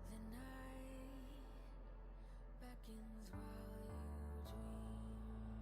The night beckons while you dream.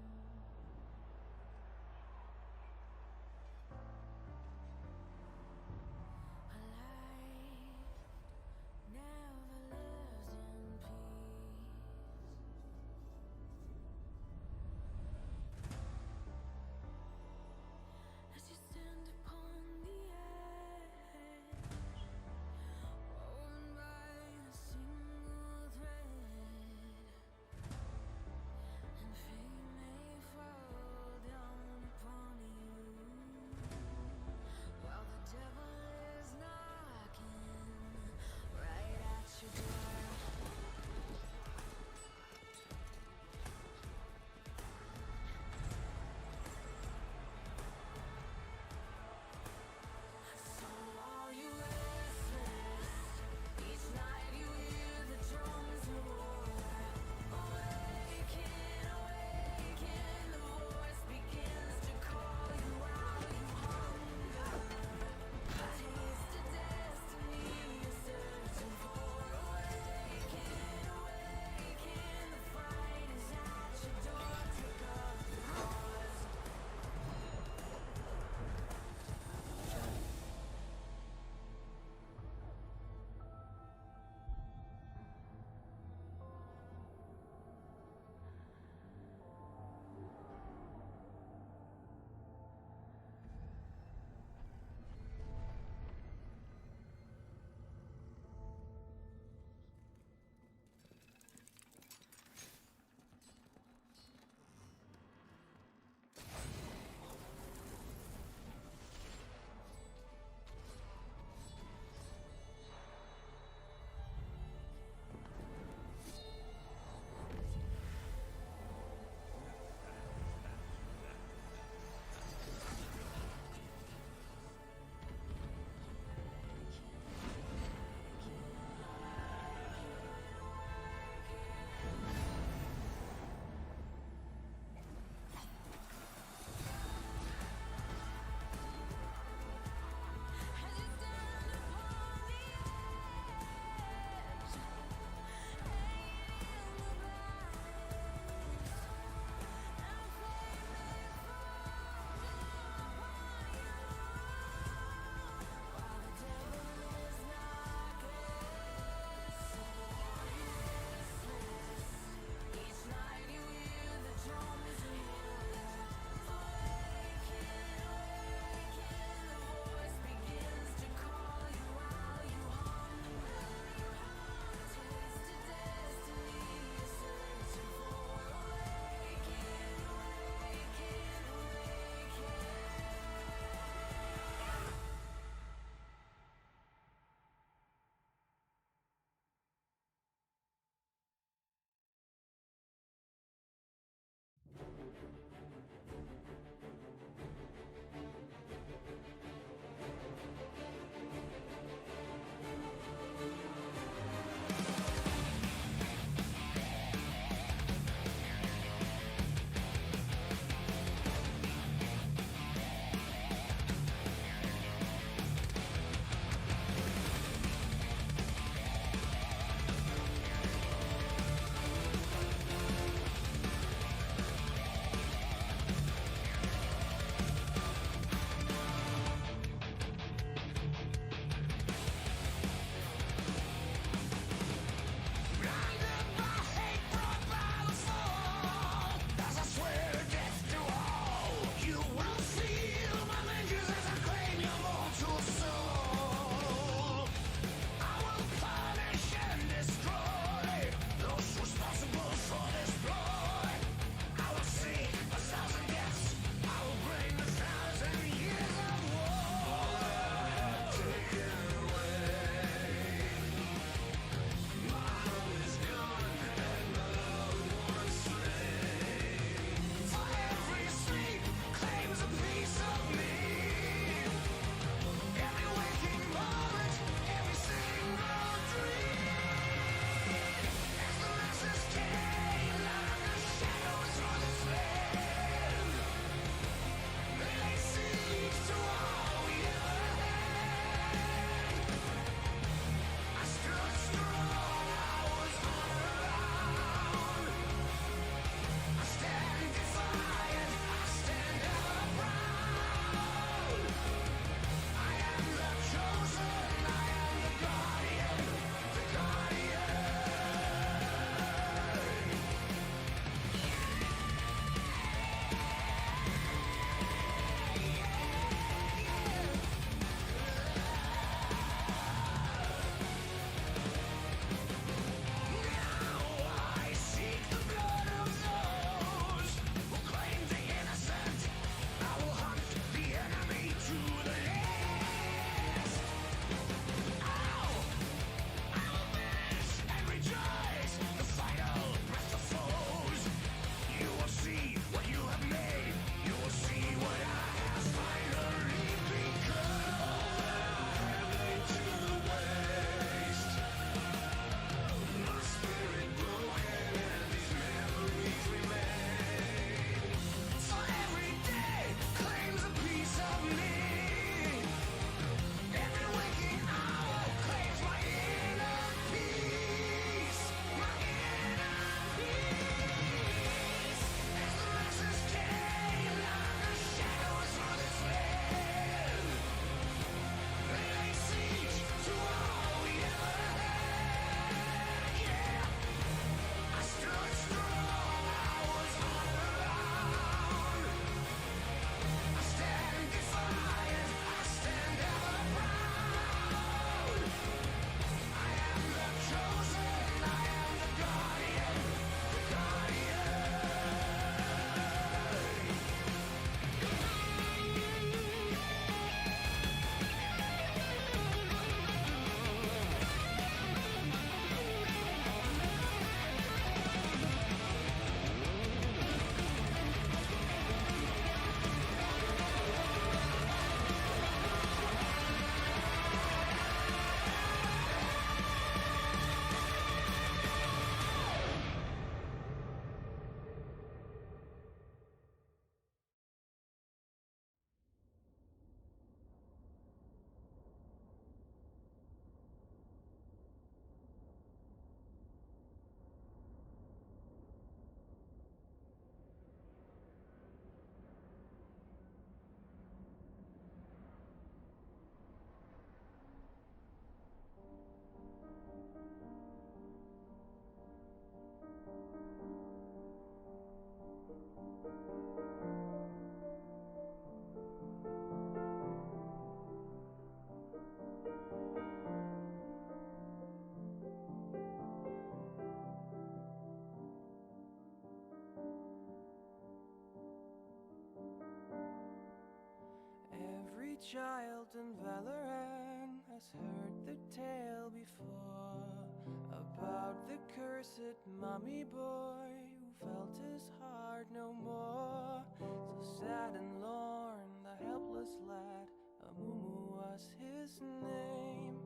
child in Valorant has heard the tale before about the cursed mummy boy who felt his heart no more. So sad and lorn, the helpless lad, Amumu was his name.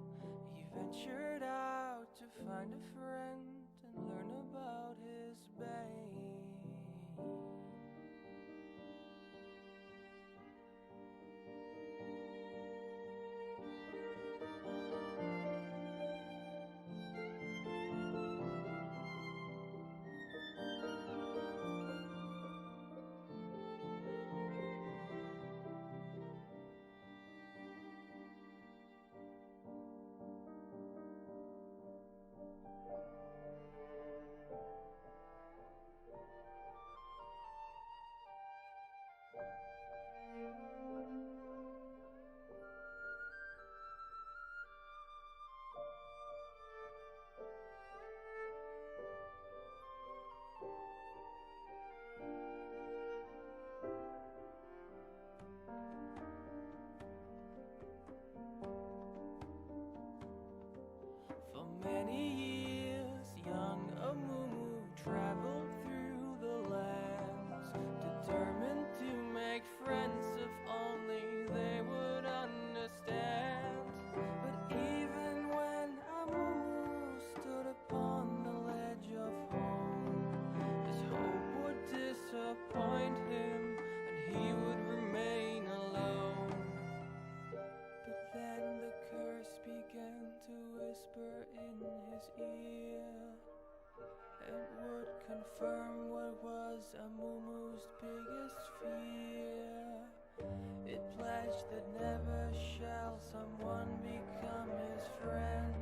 He ventured out to find a friend and learn about his bane. For many years, young Amumu traveled through the lands, determined to make friends if only they would understand. But even when Amumu stood upon the ledge of home, his hope would disappoint him and he would remain alone. But then the curse began to whisper in his ear, and would confirm what was Amumu's biggest fear. It pledged that never shall someone become his friend.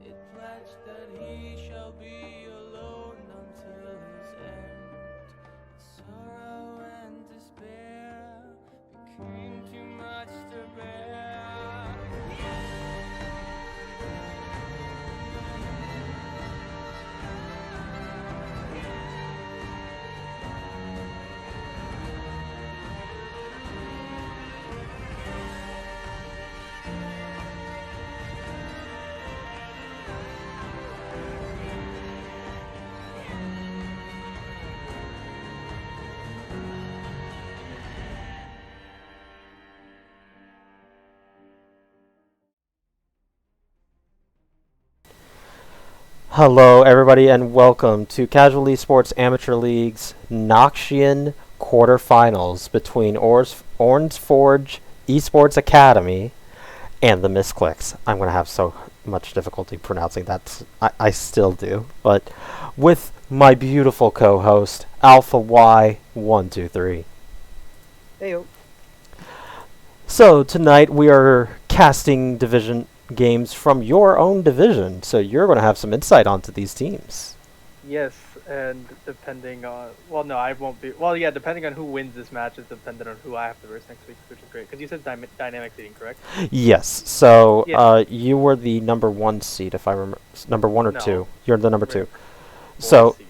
It pledged that he shall be alone until his end. Sorrow and despair became too much to bear. Hello everybody and welcome to Casual Esports Amateur League's Noxian Quarterfinals between Ornn's Forge Esports Academy and the Misclicks. I'm going to have so much difficulty pronouncing that. I still do. But with my beautiful co-host, Alpha Y123. Heyo. So tonight we are casting division games from your own division, so you're going to have some insight onto these teams. Yes, and depending on... Well, no, I won't be... Well, yeah, depending on who wins this match is dependent on who I have to verse next week, which is great. Because you said dynamic seeding, correct? Yes, so Yeah. you were the number 1 seed, if I remember. Number 1 or No. 2? You're the number 2. Four So, seed,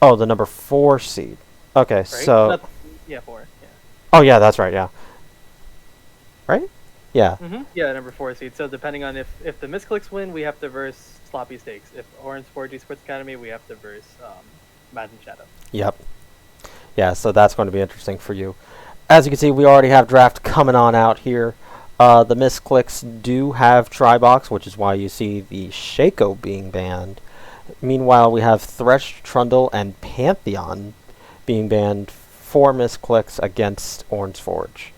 oh, the number 4 seed. Okay, right? so... Yeah, 4. Yeah. Oh, yeah, that's right, yeah. Right? Yeah. Yeah, number 4 seed. So depending on if the Misclicks win, we have to verse Sloppy Steaks. If Ornn's Forge Esports Academy, we have to verse Madden Shadow. Yep. Yeah, so that's going to be interesting for you. As you can see, we already have draft coming on out here. The Misclicks do have Tribox, which is why you see the Shaco being banned. Meanwhile, we have Thresh, Trundle, and Pantheon being banned for Misclicks against Ornn's Forge.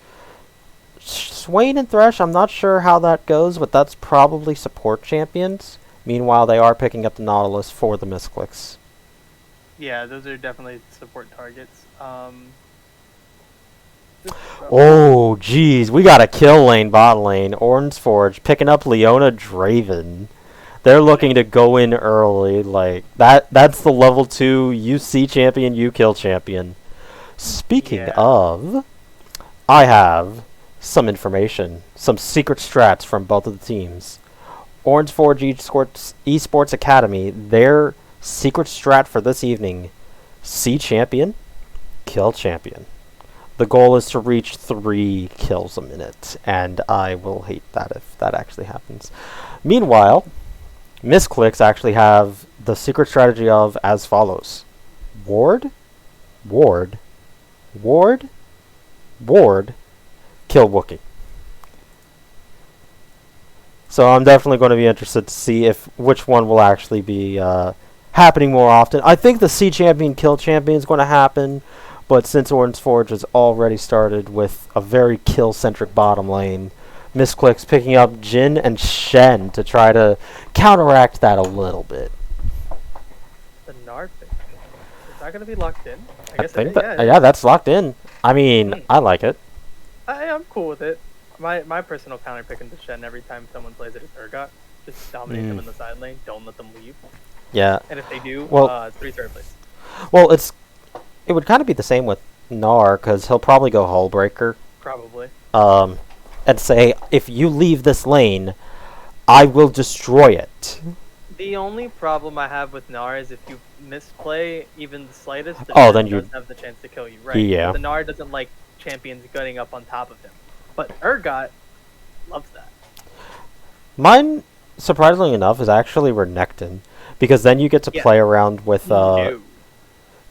Swain and Thresh, I'm not sure how that goes, but that's probably support champions. Meanwhile, they are picking up the Nautilus for the Misclicks. Yeah, those are definitely support targets. Oh, geez, we got a kill lane, bot lane. Ornn's Forge picking up Leona Draven. They're looking to go in early. Like that's the level 2 UC champion, you kill champion. Speaking of, I have some information, some secret strats from both of the teams. Ornn's Forge Esports Academy, their secret strat for this evening: C champion, kill champion. The goal is to reach 3 kills a minute, and I will hate that if that actually happens. Meanwhile, Misclicks actually have the secret strategy of as follows: ward, ward, ward, ward, kill Wookiee. So I'm definitely going to be interested to see if which one will actually be happening more often. I think the C champion kill champion is going to happen, but since Ornn's Forge has already started with a very kill-centric bottom lane, Misclicks picking up Jhin and Shen to try to counteract that a little bit. The Gnar pick. Is that going to be locked in? I guess think it, that, yeah, that's locked in. I mean, I like it. I'm cool with it. My personal counter pick into Shen every time someone plays it is Urgot. Just dominate them in the side lane. Don't let them leave. Yeah. And if they do, well, 3 third place. Well, it would kind of be the same with Gnar, because he'll probably go Hullbreaker. Probably. And say, if you leave this lane, I will destroy it. The only problem I have with Gnar is if you misplay even the slightest, then you does have the chance to kill you, right? Yeah. The Gnar doesn't like champions getting up on top of him. But Urgot loves that. Mine, surprisingly enough, is actually Renekton, because then you get to play around with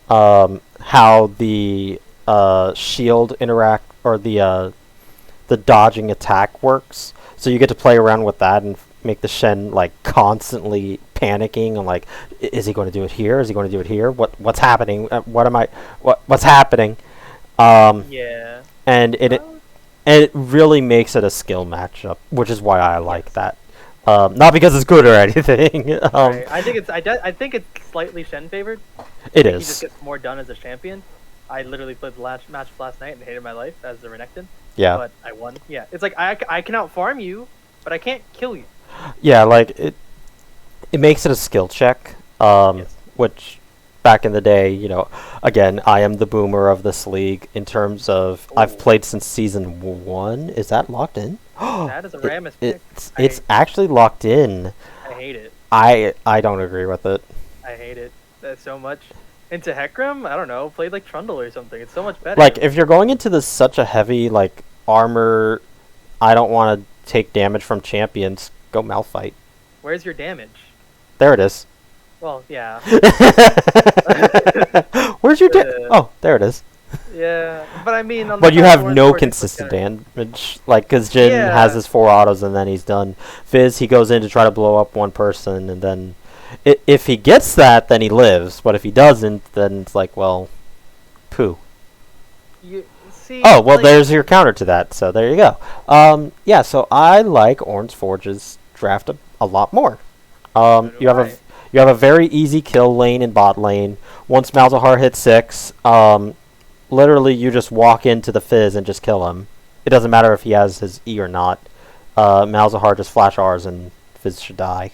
how the shield interact, or the dodging attack works. So you get to play around with that and make the Shen like constantly panicking and like, is he going to do it here? Is he going to do it here? What's happening? What's happening? Yeah. And it really makes it a skill matchup, which is why I like that. Not because it's good or anything. Right. I think it's slightly Shen favored. It is. He just gets more done as a champion. I literally played the last match last night and hated my life as the Renekton. Yeah. But I won. Yeah. It's like I can outfarm you, but I can't kill you. Yeah, like it makes it a skill check. Which back in the day, again, I am the boomer of this league in terms of I've played since season 1. Is that locked in? That is a Rammus pick. It's actually locked in. I hate it. I don't agree with it. I hate it. That's so much. Into Hecarim, I don't know, played like Trundle or something. It's so much better. Like, if you're going into this such a heavy, like, armor, I don't want to take damage from champions, go Malphite. Where's your damage? There it is. Well, yeah. Where's your Oh, there it is. Yeah, but I mean... But you have no consistent damage, like, because Jhin has his 4 autos and then he's done. Fizz, he goes in to try to blow up one person, and then... if he gets that, then he lives. But if he doesn't, then it's like, well, poo. There's your counter to that. So there you go. Yeah. So I like Ornn's Forge's draft a lot more. You have a very easy kill lane and bot lane. Once Malzahar hits 6, literally you just walk into the Fizz and just kill him. It doesn't matter if he has his E or not. Malzahar just flash R's and Fizz should die.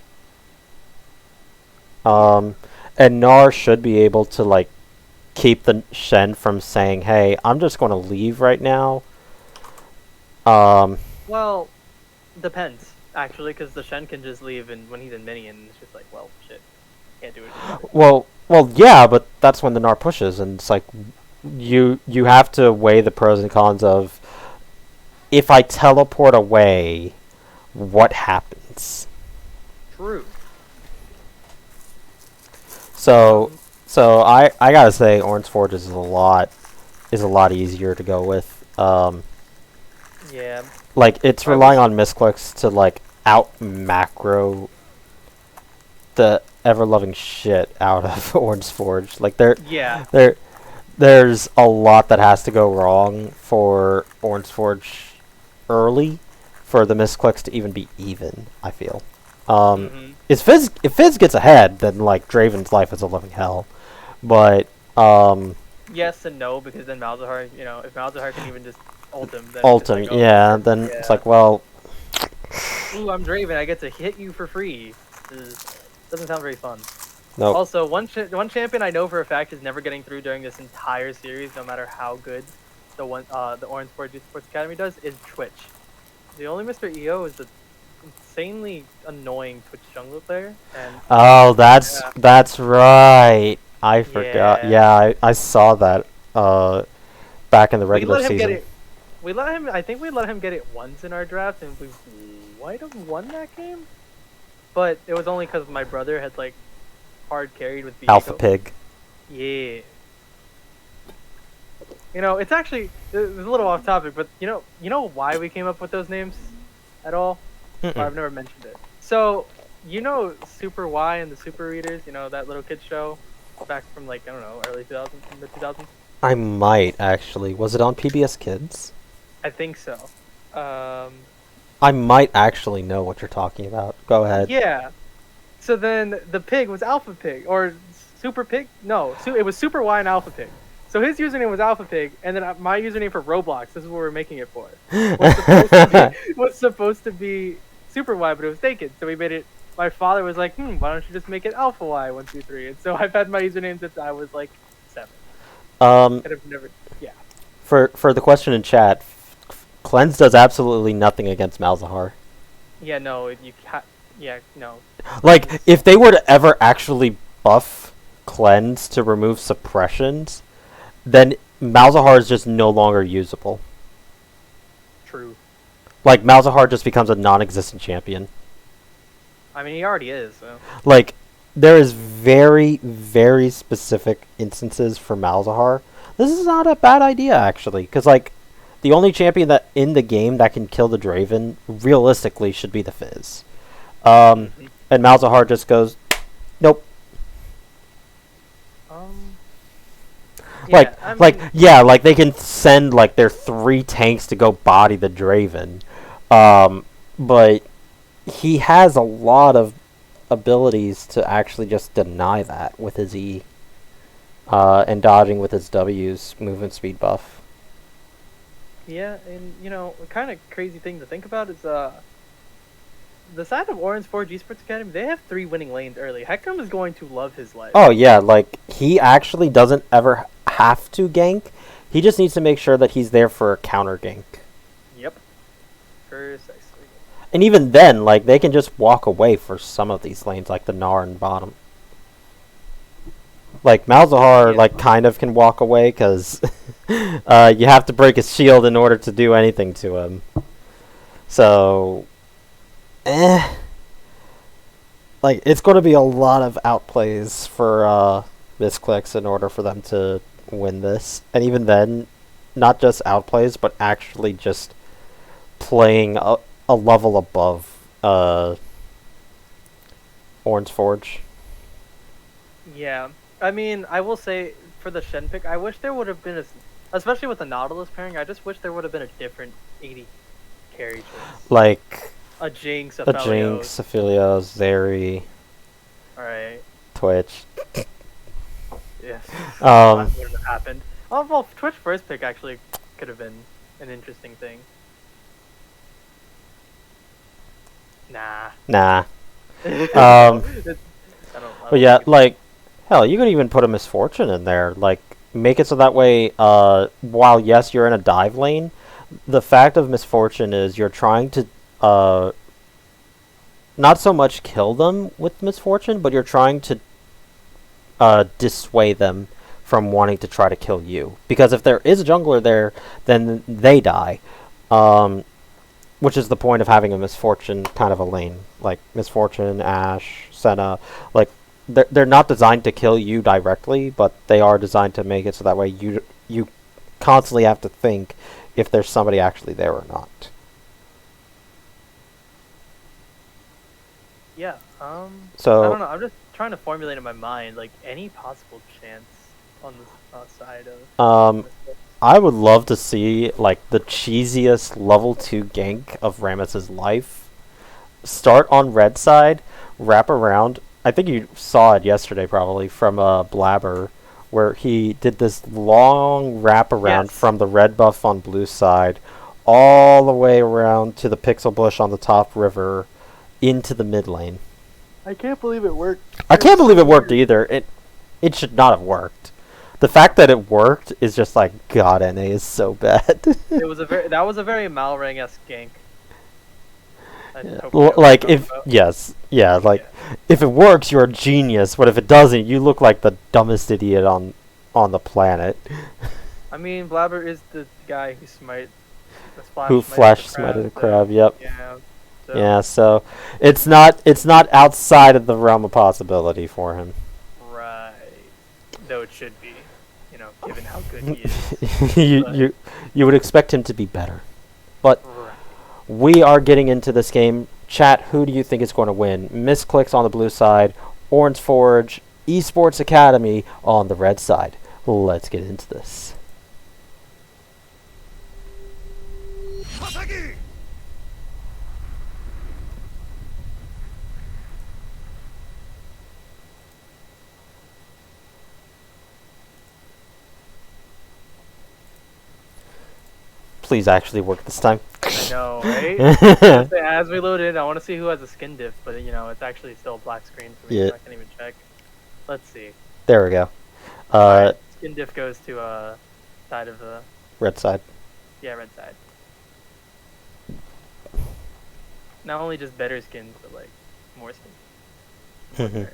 And Gnar should be able to, like, keep the Shen from saying, hey, I'm just going to leave right now. Well, depends, actually, because the Shen can just leave, and when he's in minion, it's just like, well, shit, can't do it. Well, yeah, but that's when the Gnar pushes, and it's like, you have to weigh the pros and cons of, if I teleport away, what happens? True. So I gotta say, Ornn's Forge is a lot easier to go with. Yeah. Like, it's relying on Misclicks to, like, out macro the ever loving shit out of Ornn's Forge. Like, there's a lot that has to go wrong for Ornn's Forge early for the Misclicks to even be even, I feel. If Fizz gets ahead, then, like, Draven's life is a living hell. But, yes and no, because then Malzahar, if Malzahar can even just ult him, then then it's like, well... Ooh, I'm Draven, I get to hit you for free. Doesn't sound very fun. Nope. Also, one champion I know for a fact is never getting through during this entire series, no matter how good the Ornn Sports Academy does, is Twitch. The only Mr. EO is the insanely annoying Twitch jungler player. And that's right. I forgot. Yeah, I saw that back in the We regular let him season. get it. We let him. I think we let him get it once in our draft, and we might have won that game. But it was only because my brother had like hard carried with Viego. Alpha Pig. Yeah. You know, it's actually it's a little off topic, but you know why we came up with those names at all? Mm-mm. Or I've never mentioned it. So you know Super Y and the Super Readers, you know that little kids show back from like I don't know early 2000s, mid 2000s. I might actually. Was it on PBS Kids? I think so. I might actually know what you're talking about. Go ahead. Yeah. So then the pig was Alpha Pig or Super Pig? No, it was Super Y and Alpha Pig. So his username was Alpha Pig, and then my username for Roblox. This is what we're making it for. Was supposed to be Super Y, but it was taken. So we made it. My father was like, why don't you just make it Alpha Y 1 2 3? And so I've had my username since I was like 7. And I've never. Yeah. For the question in chat, Cleanse does absolutely nothing against Malzahar. Yeah. No. Yeah. No. Like, if they were to ever actually buff Cleanse to remove suppressions, then Malzahar is just no longer usable. True. Like, Malzahar just becomes a non-existent champion. I mean, he already is. So. Like, there is very, very specific instances for Malzahar. This is not a bad idea, actually, because, like, the only champion that in the game that can kill the Draven, realistically, should be the Fizz. And Malzahar just goes, nope. Yeah, like they can send like their 3 tanks to go body the Draven, but he has a lot of abilities to actually just deny that with his E, and dodging with his W's movement speed buff. Yeah, and you know, a kind of crazy thing to think about is the side of Ornn's Forge Esports Academy. They have 3 winning lanes early. Hector is going to love his life. Oh yeah, like he actually doesn't ever have to gank. He just needs to make sure that he's there for a counter gank. Yep. Precisely. And even then, like they can just walk away for some of these lanes, like the Gnar and bottom. Like Malzahar, like kind of can walk away because you have to break his shield in order to do anything to him. So, like it's going to be a lot of outplays for Misclicks in order for them to win this, and even then, not just outplays, but actually just playing a level above Ornn's Forge. Yeah, I mean, I will say for the Shen pick, I wish there would have been especially with the Nautilus pairing. I just wish there would have been a different 80 carry choice. Like a Jinx, a Jinx, Aphelios, Zeri, alright, Twitch. Yes. That would have happened. Oh well, Twitch first pick actually could have been an interesting thing. Nah. But yeah, like hell, you could even put a Misfortune in there. Like make it so that way, while yes, you're in a dive lane, the fact of Misfortune is you're trying to not so much kill them with Misfortune, but you're trying to dissuade them from wanting to try to kill you. Because if there is a jungler there, then they die. Which is the point of having a Misfortune kind of a lane. Like Misfortune, Ashe, Senna. Like, they're not designed to kill you directly, but they are designed to make it so that way you constantly have to think if there's somebody actually there or not. Yeah, so I don't know, I'm just trying to formulate in my mind, like, any possible chance on the side of... I would love to see, like, the cheesiest level 2 gank of Rammus's life. Start on red side, wrap around. I think you saw it yesterday, probably, from Blabber, where he did this long wrap around from the red buff on blue side, all the way around to the pixel bush on the top river, into the mid lane. I can't believe it worked. I can't believe it worked either. It should not have worked. The fact that it worked is just like, God, NA is so bad. That was a very Malrang-esque gank. Yeah. Like if if it works, you're a genius. But if it doesn't, you look like the dumbest idiot on the planet. I mean, Blabber is the guy who smited Who flash smited a crab? Yep. Yeah. So. Yeah. So it's not outside of the realm of possibility for him. Right. Though it should be, given how good he is. you would expect him to be better, but Right. we are getting into this game. Chat, who do you think is going to win? Misclicks on the blue side, Ornn's Forge, Esports Academy on the red side. Let's get into this. Please actually work this time. I know, right? As we load in, I want to see who has a skin diff, but it's actually still a black screen for me, Yeah. so I can't even check. Let's see. There we go. Right, skin diff goes to side of the Red side. red side. Not only just better skins, but like more skins. Mhm.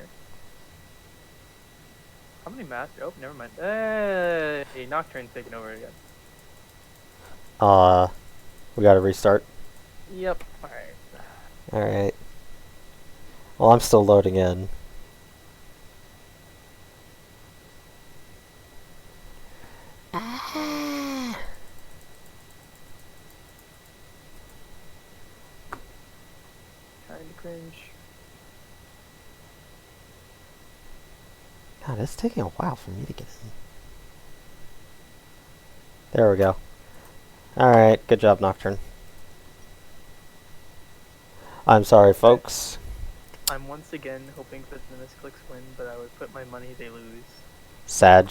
How many matches? Oh, never mind. Hey, Nocturne's taking over again. We gotta restart. Yep. Alright. Alright. Well, I'm still loading in. Kinda cringe. God, it's taking a while for me to get in. There we go. Alright, good job, Nocturne. I'm sorry, folks. I'm once again hoping that the Misclicks win, but I would put my money they lose. Sag.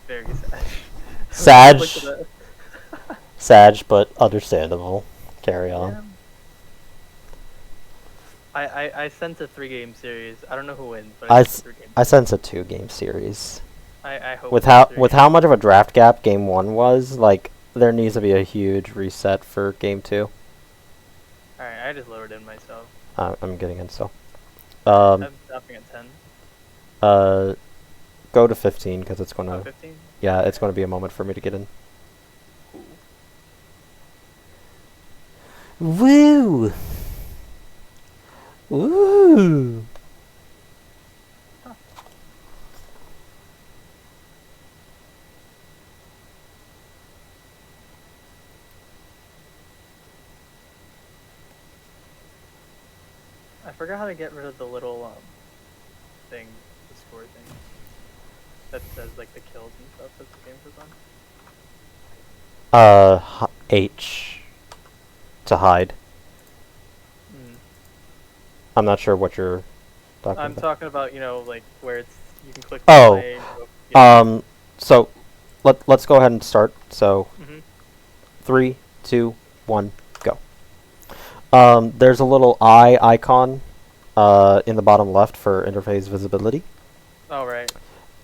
Very sad. Sag. Sag, but understandable. Carry on. Yeah. I sent a 3-game series. I don't know who wins, but I sense a 2-game series. I hope with how much of a draft gap game 1 was, like, there needs to be a huge reset for game 2. Alright, I just lowered in myself. I'm getting in still. I'm stopping at 10. Go to 15 because it's gonna. 15? Yeah, it's gonna be a moment for me to get in. Cool. Woo! Woo! Huh. I forgot how to get rid of the little thing, the score thing that says like the kills and stuff that the game puts on. H to hide. I'm not sure what you're talking I'm about. talking about, like where you can click Oh. play. Yeah. So let's go ahead and start. So 3, 2, 1, go. There's a little eye icon in the bottom left for interface visibility. Oh, right.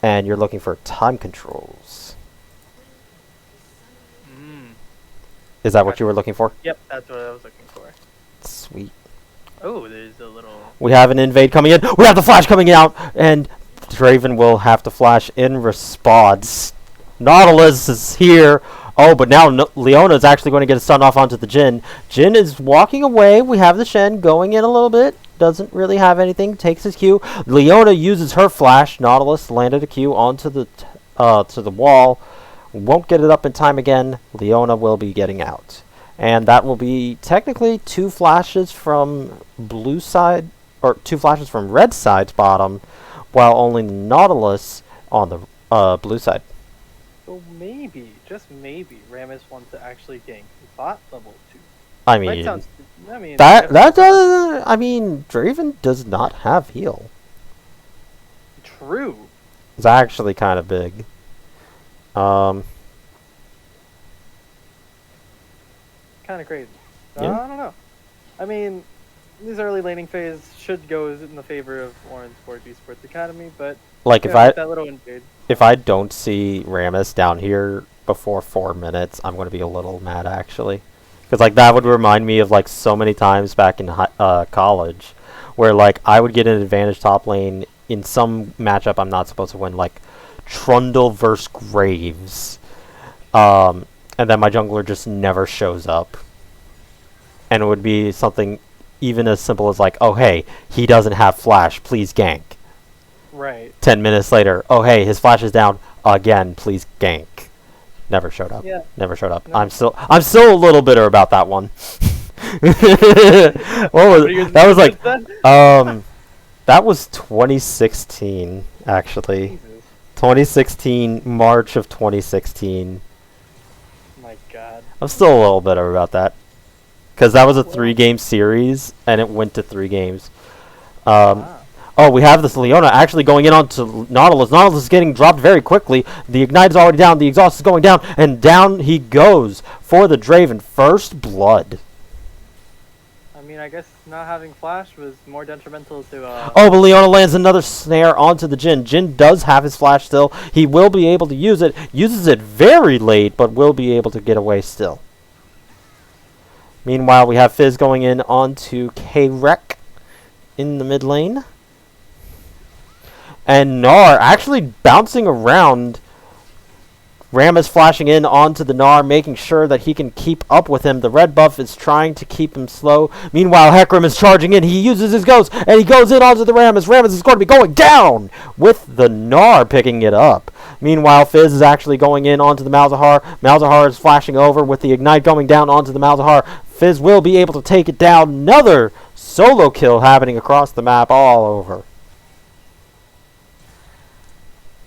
And you're looking for time controls. Is that what you were looking for? Yep, that's what I was looking for. Sweet. Oh, there's a little... We have an invade coming in. We have the flash coming out. And Draven will have to flash in response. Nautilus is here. Oh, but now Leona is actually going to get a stun off onto the Jhin. Jhin is walking away. We have the Shen going in a little bit. Doesn't really have anything. Takes his Q. Leona uses her flash. Nautilus landed a Q onto the to the wall. Won't get it up in time again. Leona will be getting out. And that will be technically 2 flashes from blue side, or 2 flashes from red side's bottom, while only Nautilus on the blue side. So maybe, just maybe, Rammus wants to actually gank bot level 2. I mean, I mean, Draven does not have heal. True. It's actually kind of big. Kind of crazy. Yeah. I don't know. I mean, this early laning phase should go in the favor of Ornn's Esports Academy, but like that little invade. If I don't see Rammus down here before 4 minutes, I'm going to be a little mad actually, because like that would remind me of like so many times back in college, where like I would get an advantage top lane in some matchup I'm not supposed to win, like Trundle versus Graves, And then my jungler just never shows up. And it would be something even as simple as like, oh hey, he doesn't have flash, please gank. Right. 10 minutes later, oh hey, his flash is down again, please gank. Never showed up. Yeah. Never showed up. No. I'm still a little bitter about that one. That was like that was 2016 actually. Jesus. 2016, March of 2016. My God. I'm still a little bitter about that. Because that was a 3-game series, and it went to 3 games. Oh, we have this Leona actually going in onto Nautilus. Nautilus is getting dropped very quickly. The Ignite is already down. The Exhaust is going down, and down he goes for the Draven. First blood. I mean, I guess not having flash was more detrimental to. Oh, but Leona lands another snare onto the Jhin. Jhin does have his flash still. He will be able to use it. Uses it very late, but will be able to get away still. Meanwhile, we have Fizz going in onto K-Rek in the mid lane. And Gnar actually bouncing around. Ram is flashing in onto the Gnar, making sure that he can keep up with him. The red buff is trying to keep him slow. Meanwhile, Hecarim is charging in. He uses his ghost, and he goes in onto the Rammus. Rammus is going to be going down with the Gnar picking it up. Meanwhile, Fizz is actually going in onto the Malzahar. Malzahar is flashing over with the Ignite going down onto the Malzahar. Fizz will be able to take it down. Another solo kill happening across the map all over.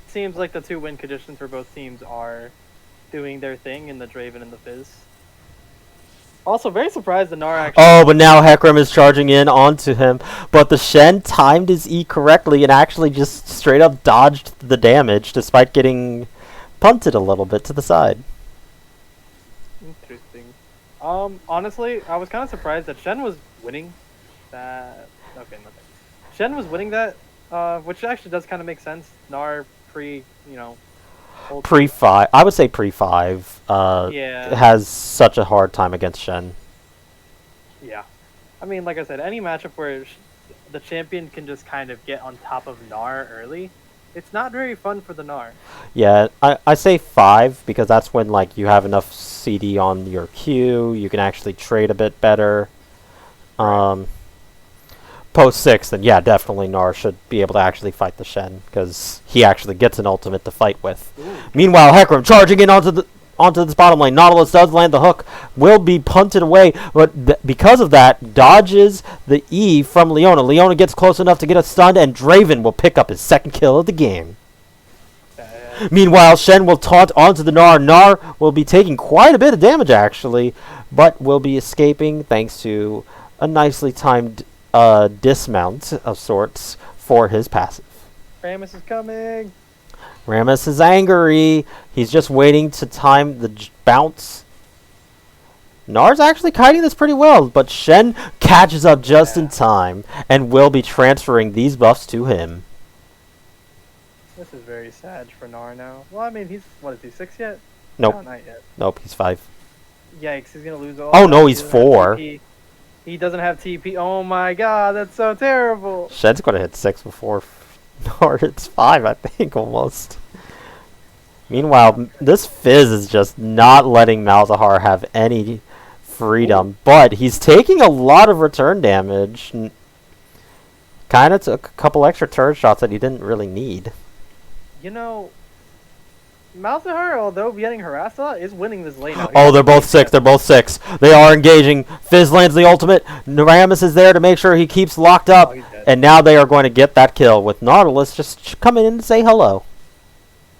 Seems like the 2 win conditions for both teams are doing their thing in the Draven and the Fizz. Also, very surprised the Gnar actually. Oh, but now Hecarim is charging in onto him. But the Shen timed his E correctly and actually just straight up dodged the damage despite getting punted a little bit to the side. Interesting. Honestly, I was kind of surprised that Shen was winning that. Okay, nothing. Shen was winning that, which actually does kind of make sense. Gnar Pre-5. I would say pre-5. Yeah. Has such a hard time against Shen. Yeah. I mean, like I said, any matchup where the champion can just kind of get on top of Gnar early, it's not very fun for the Gnar. Yeah, I say 5 because that's when like you have enough CD on your Q, you can actually trade a bit better. Post 6, then yeah, definitely Gnar should be able to actually fight the Shen because he actually gets an ultimate to fight with. Ooh. Meanwhile, Hecarim charging in onto this bottom lane. Nautilus does land the hook, will be punted away, but because of that, dodges the E from Leona. Leona gets close enough to get a stun, and Draven will pick up his 2nd kill of the game. Meanwhile, Shen will taunt onto the Gnar. Gnar will be taking quite a bit of damage actually, but will be escaping thanks to a nicely timed dismount of sorts for his passive. Rammus is coming. Rammus is angry. He's just waiting to time the bounce. Gnar's actually kiting this pretty well, but Shen catches up just in time and will be transferring these buffs to him. This is very sad for Gnar now. Well, I mean, what is he, 6 yet? Nope. No, not yet. Nope, he's 5. Yikes, he's gonna lose all. Oh no, he's 4. He doesn't have TP. Oh my god, that's so terrible. Shen's gonna hit 6 before Gnar hits 5, I think, almost. Meanwhile, this Fizz is just not letting Malzahar have any freedom, but he's taking a lot of return damage. Kind of took a couple extra turret shots that he didn't really need. You know, Malzahar, although getting harassed a lot, is winning this lane out. Oh, they're both 6. They're both 6. They are engaging. Fizz lands the ultimate. Rammus is there to make sure he keeps locked up. And now they are going to get that kill with Nautilus just coming in to say hello.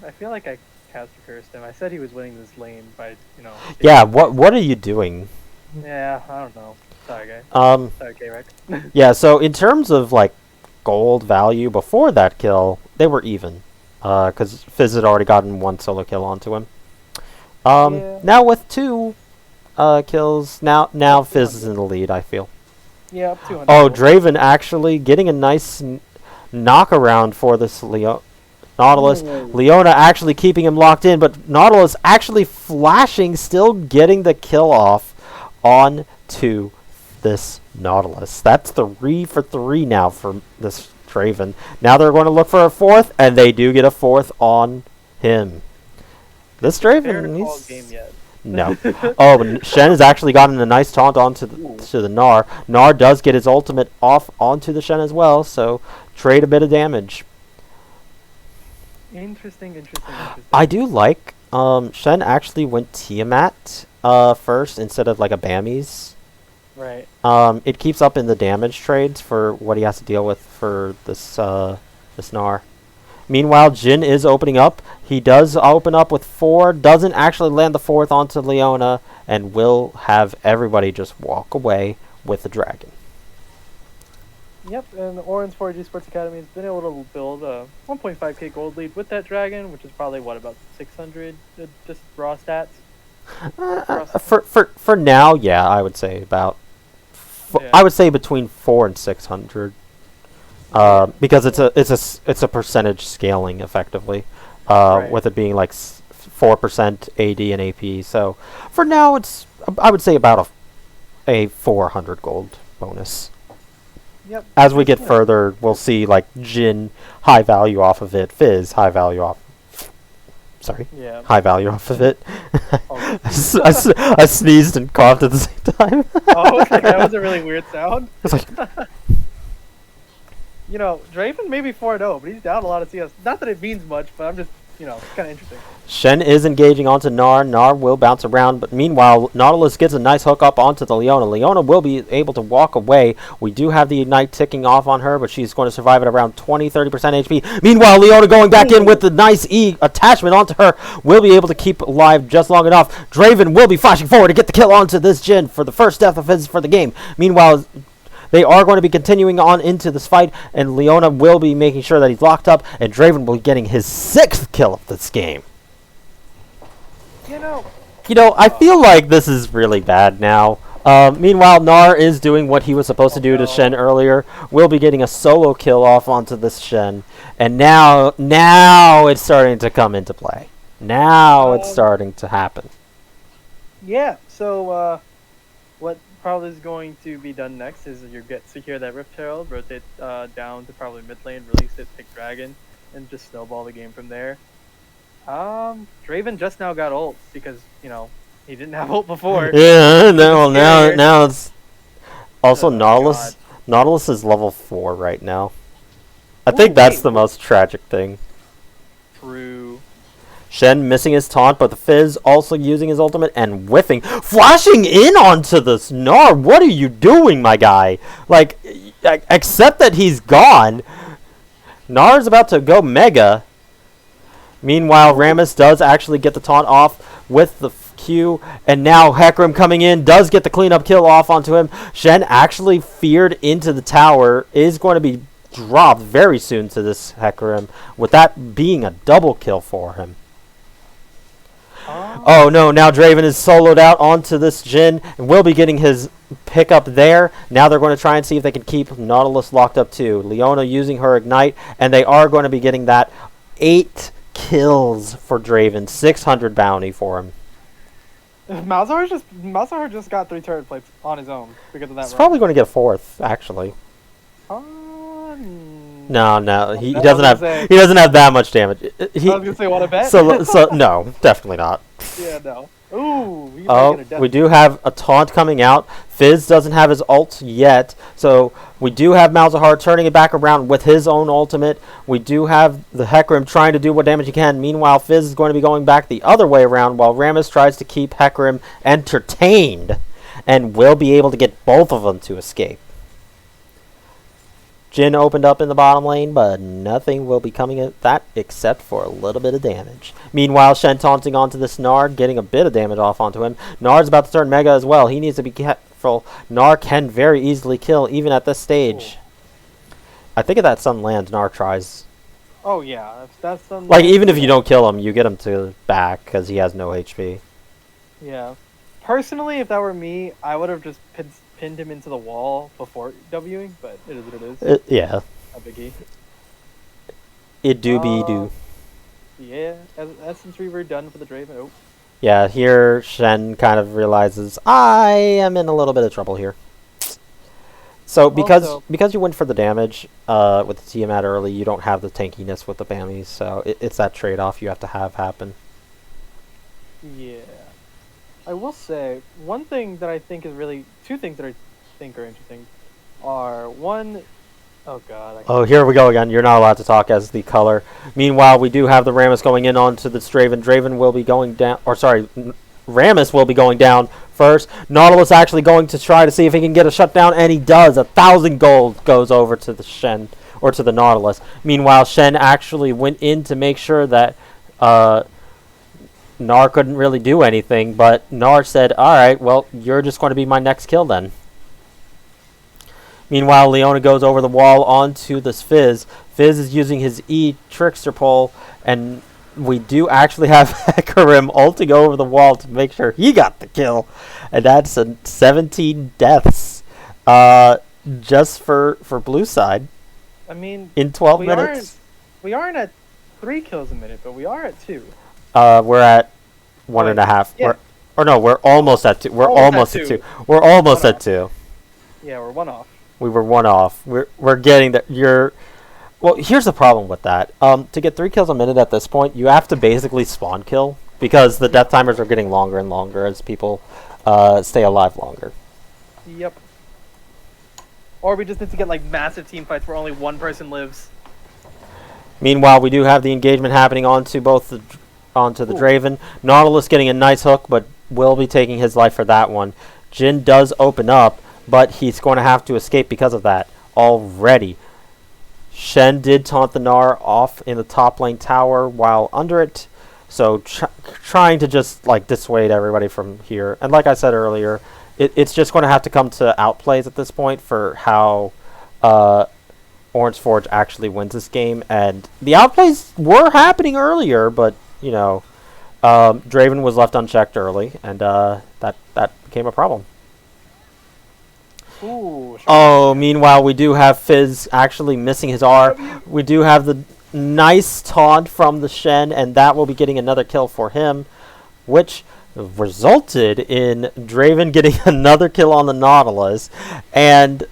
I feel like I caster cursed him. I said he was winning this lane by, Yeah, what are you doing? Yeah, I don't know. Sorry, guys. Sorry, K-Rex. Yeah, so in terms of, like, gold value before that kill, they were even. Because Fizz had already gotten 1 solo kill onto him. Now with 2 kills, now Fizz is in the lead, I feel. Yeah, up 200. Oh, Draven actually getting a nice knockaround for this Nautilus. Ooh. Leona actually keeping him locked in, but Nautilus actually flashing, still getting the kill off on to this Nautilus. That's 3 for 3 now for this Draven. Now they're going to look for a 4th, and they do get a 4th on him. This fair to Draven, call a he's... game yet. No. Oh, but Shen has actually gotten a nice taunt onto the Gnar. Gnar does get his ultimate off onto the Shen as well, so trade a bit of damage. Interesting. I do like Shen actually went Tiamat first instead of like a Bammies. Right. It keeps up in the damage trades for what he has to deal with for this Gnar. Meanwhile, Jhin is opening up. He does open up with 4, doesn't actually land the 4th onto Leona, and will have everybody just walk away with the dragon. Yep, and the Ornn Esports Academy has been able to build a 1.5k gold lead with that dragon, which is probably, what, about 600 just raw stats? For now, yeah, I would say about... Yeah. I would say between 400 and 600. Because it's a percentage scaling effectively, Right. with it being like 4% AD and AP. So for now, it's I would say about a 400 gold bonus. Yep. As we get further, we'll see like Jhin high value off of it, Fizz high value off. Sorry, Yeah. high value off of it. Oh. I sneezed and coughed at the same time. Oh, okay, that was a really weird sound. It's like, You know, Draven may be 4-0, but he's down a lot of CS. Not that it means much, but I'm just, you know, it's kind of interesting. Shen is engaging onto Gnar. Gnar will bounce around, but meanwhile, Nautilus gets a nice hook up onto the Leona. Leona will be able to walk away. We do have the Ignite ticking off on her, but she's going to survive at around 20-30% HP. Meanwhile, Leona going back in with the nice E attachment onto her will be able to keep alive just long enough. Draven will be flashing forward to get the kill onto this Jhin for the first death of his for the game. Meanwhile, they are going to be continuing on into this fight, and Leona will be making sure that he's locked up, and Draven will be getting his 6th kill of this game. You know, I feel like this is really bad now. Meanwhile, Gnar is doing what he was supposed to do to Shen earlier. Will be getting a solo kill off onto this Shen, and now it's starting to come into play. Now it's starting to happen. yeah, so, what probably is going to be done next is you secure that Rift Herald, rotate down to probably mid lane, release it, pick Dragon, and just snowball the game from there. Draven just now got ult because, you know, he didn't have ult before. Yeah, now it's also Oh, Nautilus. God. Nautilus is level 4 right now. I think that's the most tragic thing. True. Shen missing his taunt, but the Fizz also using his ultimate and whiffing. Flashing in onto this Gnar! What are you doing, my guy? Like, accept that he's gone. Gnar's about to go Mega. Meanwhile, Rammus does actually get the taunt off with the Q, and now Hecarim coming in does get the cleanup kill off onto him. Shen actually feared into the tower, is going to be dropped very soon to this Hecarim, with that being a double kill for him. Oh no, now Draven is soloed out onto this Jhin and will be getting his pickup there. Now they're going to try and see if they can keep Nautilus locked up too. Leona using her Ignite, and they are going to be getting that 8 kills for Draven. 600 bounty for him. Malzahar just got 3 turret plates on his own because of that. He's probably going to get a 4th, actually. No, he doesn't have that much damage. I was gonna say, want to bet? So no, definitely not. Yeah, no. Ooh. We do have a taunt coming out. Fizz doesn't have his ult yet, so we do have Malzahar turning it back around with his own ultimate. We do have the Hecarim trying to do what damage he can. Meanwhile, Fizz is going to be going back the other way around while Rammus tries to keep Hecarim entertained and will be able to get both of them to escape. Jhin opened up in the bottom lane, but nothing will be coming at that except for a little bit of damage. Meanwhile, Shen taunting onto this Gnar, getting a bit of damage off onto him. Gnar's about to turn Mega as well. He needs to be careful. Gnar can very easily kill, even at this stage. Ooh. I think if that Sun lands, Gnar tries. Oh yeah, if that Sun like, even if you don't kill him, you get him to back, because he has no HP. Yeah. Personally, if that were me, I would have just pinned him into the wall before Wing, but it is what it is. Yeah. A biggie. It do be do. Yeah, Essence Reaver done for the Draven. Oh. Yeah, here Shen kind of realizes, I am in a little bit of trouble here. So because you went for the damage with the Tiamat early, you don't have the tankiness with the Bammies, so it's that trade-off you have to have happen. Yeah. I will say, one thing that I think is really... Two things that I think are interesting are, one... Oh, God. Oh, here we go again. You're not allowed to talk as the color. Meanwhile, we do have the Rammus going in onto the Draven. Draven will be going down... Or, sorry, Rammus will be going down first. Nautilus actually going to try to see if he can get a shutdown, and he does. 1,000 gold goes over to the Shen, or to the Nautilus. Meanwhile, Shen actually went in to make sure that Gnar couldn't really do anything, but Gnar said, alright, well, you're just going to be my next kill then. Meanwhile, Leona goes over the wall onto this Fizz. Fizz is using his E Trickster Pole, and we do actually have Hecarim ulting over the wall to make sure he got the kill. And that's 17 deaths just for blue side. I mean... In 12 minutes. We aren't at 3 kills a minute, but we are at 2. We're at 1.5. Yeah. We're almost at 2. We're almost at 2. We're almost at 2. Yeah, we're 1 off. We were 1 off. We're getting there. Well, here's the problem with that. To get 3 kills a minute at this point, you have to basically spawn kill because the death timers are getting longer and longer as people stay alive longer. Yep. Or we just need to get like massive team fights where only one person lives. Meanwhile, we do have the engagement happening onto the Draven. Nautilus getting a nice hook, but will be taking his life for that one. Jhin does open up, but he's going to have to escape because of that already. Shen did taunt the Gnar off in the top lane tower while under it, so trying to just like dissuade everybody from here. And like I said earlier, it's just going to have to come to outplays at this point for how Orange Forge actually wins this game. And the outplays were happening earlier, but you know, Draven was left unchecked early, and that became a problem. Ooh, oh, meanwhile, we do have Fizz actually missing his R. We do have the nice taunt from the Shen, and that will be getting another kill for him, which resulted in Draven getting another kill on the Nautilus, and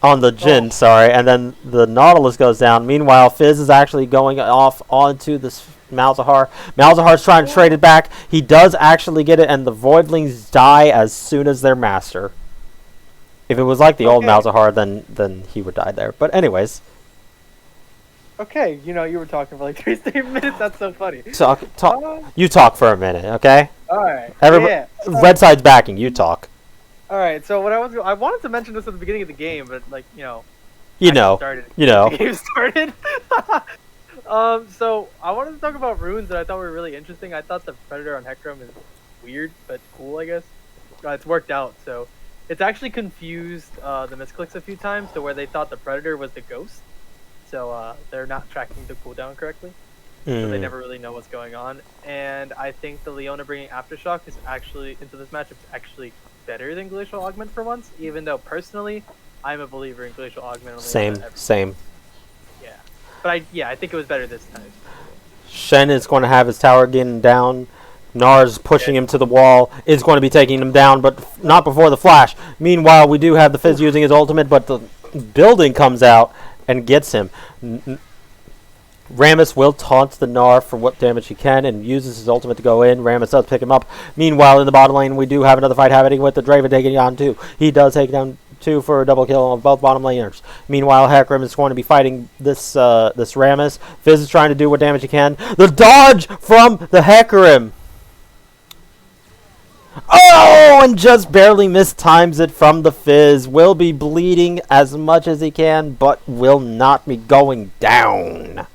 on the Jhin, sorry, and then the Nautilus goes down. Meanwhile, Fizz is actually going off onto this Malzahar. Malzahar's trying to trade it back. He does actually get it, and the Voidlings die as soon as their master. If it was like the old Malzahar, then he would die there. But anyways. Okay, you know, you were talking for like 3 minutes. That's so funny. Talk. You talk for a minute, okay? Alright. Yeah. Red side's backing. You talk. Alright, so what I wanted to mention this at the beginning of the game, but like, you know. The game started. So I wanted to talk about runes that I thought were really interesting. I thought the Predator on Hecarim is weird, but cool, I guess. It's worked out, so it's actually confused the Misclicks a few times to where they thought the Predator was the Ghost. So they're not tracking the cooldown correctly. So they never really know what's going on. And I think the Leona bringing Aftershock is actually into this matchup is actually better than Glacial Augment for once, even though personally I'm a believer in Glacial Augment. Same. Yeah. But I think it was better this time. Shen is going to have his tower getting down. Gnar's pushing him to the wall, is going to be taking him down, but not before the flash. Meanwhile, we do have the Fizz using his ultimate, but the building comes out and gets him. Rammus will taunt the Gnar for what damage he can and uses his ultimate to go in. Rammus does pick him up. Meanwhile, in the bottom lane, we do have another fight happening with the Draven taking on 2. He does take down 2 for a double kill on both bottom laners. Meanwhile, Hecarim is going to be fighting this this Rammus. Fizz is trying to do what damage he can. The dodge from the Hecarim! Oh, and just barely mistimes it from the Fizz. Will be bleeding as much as he can, but will not be going down.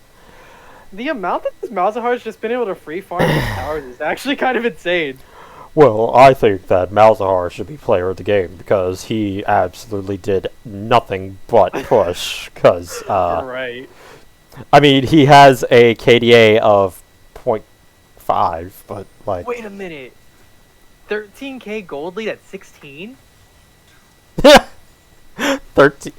The amount that this Malzahar has just been able to free farm his towers is actually kind of insane. Well, I think that Malzahar should be player of the game because he absolutely did nothing but push. Because, right. I mean, he has a KDA of 0.5, but like. Wait a minute. 13k gold lead at 16? 13.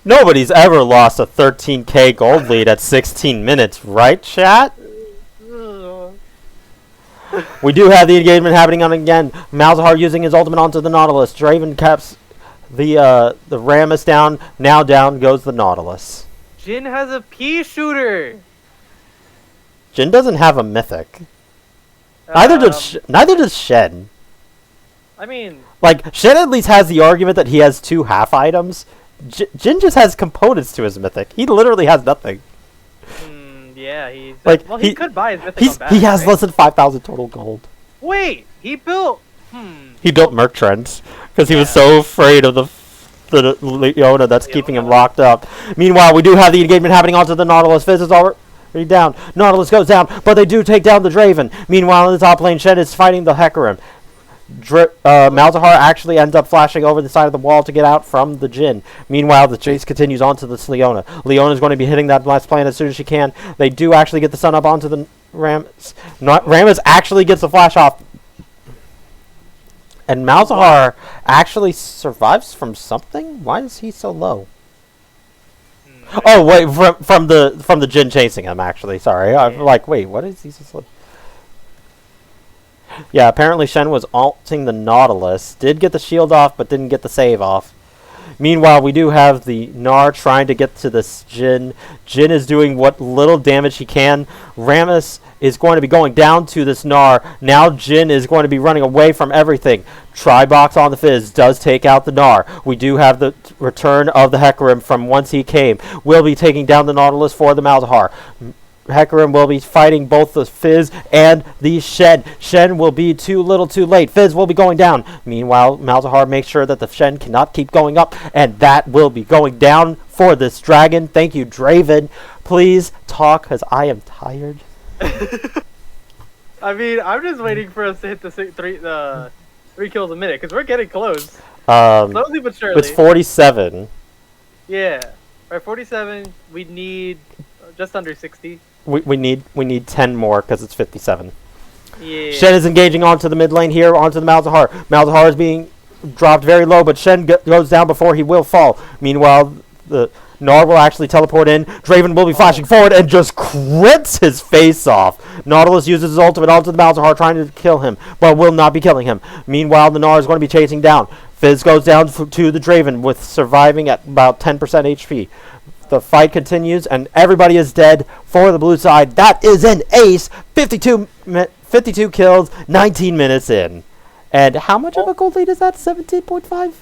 Nobody's ever lost a 13k gold lead at 16 minutes, right, chat? We do have the engagement happening on again. Malzahar using his ultimate onto the Nautilus. Draven caps the Rammus down. Now down goes the Nautilus. Jhin has a pea shooter. Jin doesn't have a mythic. Neither does Shen. I mean, Like, Shen at least has the argument that he has 2 half items. Jin just has components to his mythic. He literally has nothing. yeah, he's Like, well, he could buy his mythic on back, he has right? less than 5,000 total gold. Wait, he built. He built Merc Trends because he was so afraid of the Leona that's keeping him locked up. Meanwhile, we do have the engagement happening onto the Nautilus. Fizz is already down. Nautilus goes down, but they do take down the Draven. Meanwhile, in the top lane, Shen is fighting the Hecarim. Malzahar actually ends up flashing over the side of the wall to get out from the Jhin. Meanwhile, the chase continues onto this Leona. Leona is going to be hitting that last plant as soon as she can. They do actually get the sun up onto the Rammus. Rammus actually gets the flash off. And Malzahar actually survives from something? Why is he so low? Oh wait, from the Jhin chasing him. Actually, sorry. I'm like, wait, what is he so slow? Yeah, apparently Shen was alting the Nautilus. Did get the shield off, but didn't get the save off. Meanwhile, we do have the Gnar trying to get to this Jhin. Jhin is doing what little damage he can. Rammus is going to be going down to this Gnar. Now Jhin is going to be running away from everything. Tri-box on the Fizz does take out the Gnar. We do have the return of the Hecarim from whence he came. Will be taking down the Nautilus for the Malzahar. Hecarim will be fighting both the Fizz and the Shen. Shen will be too little too late. Fizz will be going down. Meanwhile, Malzahar makes sure that the Shen cannot keep going up, and that will be going down for this dragon. Thank you, Draven. Please talk, because I am tired. I mean, I'm just waiting for us to hit the 3 kills a minute, because we're getting close. Slowly but surely. It's 47. Yeah. Right, 47. We need just under 60. We need 10 more because it's 57. Yeah. Shen is engaging onto the mid lane here, onto the Malzahar. Malzahar is being dropped very low, but Shen goes down before he will fall. Meanwhile, the Gnar will actually teleport in. Draven will be flashing forward and just crits his face off. Nautilus uses his ultimate onto the Malzahar, trying to kill him, but will not be killing him. Meanwhile, the Gnar is going to be chasing down. Fizz goes down to the Draven with surviving at about 10% HP. The fight continues, and everybody is dead for the blue side. That is an ace. 52 kills, 19 minutes in. And how much of a gold lead is that? 17.5?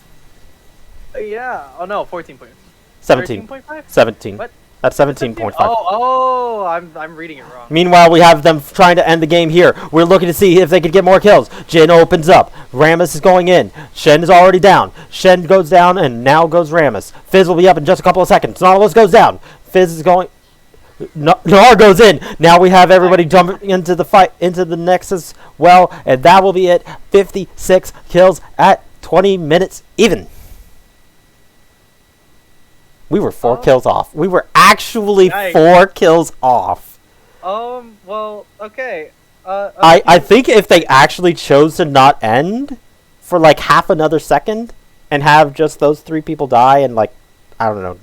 Yeah. Oh, no, 14 points. 17. 13.5? 17. What? That's 17.5. Oh, I'm reading it wrong. Meanwhile, we have them trying to end the game here. We're looking to see if they could get more kills. Jhin opens up. Rammus is going in. Shen is already down. Shen goes down, and now goes Rammus. Fizz will be up in just a couple of seconds. Nautilus goes down. Fizz is going... Gnar goes in. Now we have everybody jumping into the fight, into the Nexus well, and that will be it. 56 kills at 20 minutes even. We were 4 kills off. We were actually 4 kills off. Well, okay. I think if they actually chose to not end for like half another second and have just those 3 people die and like, I don't know,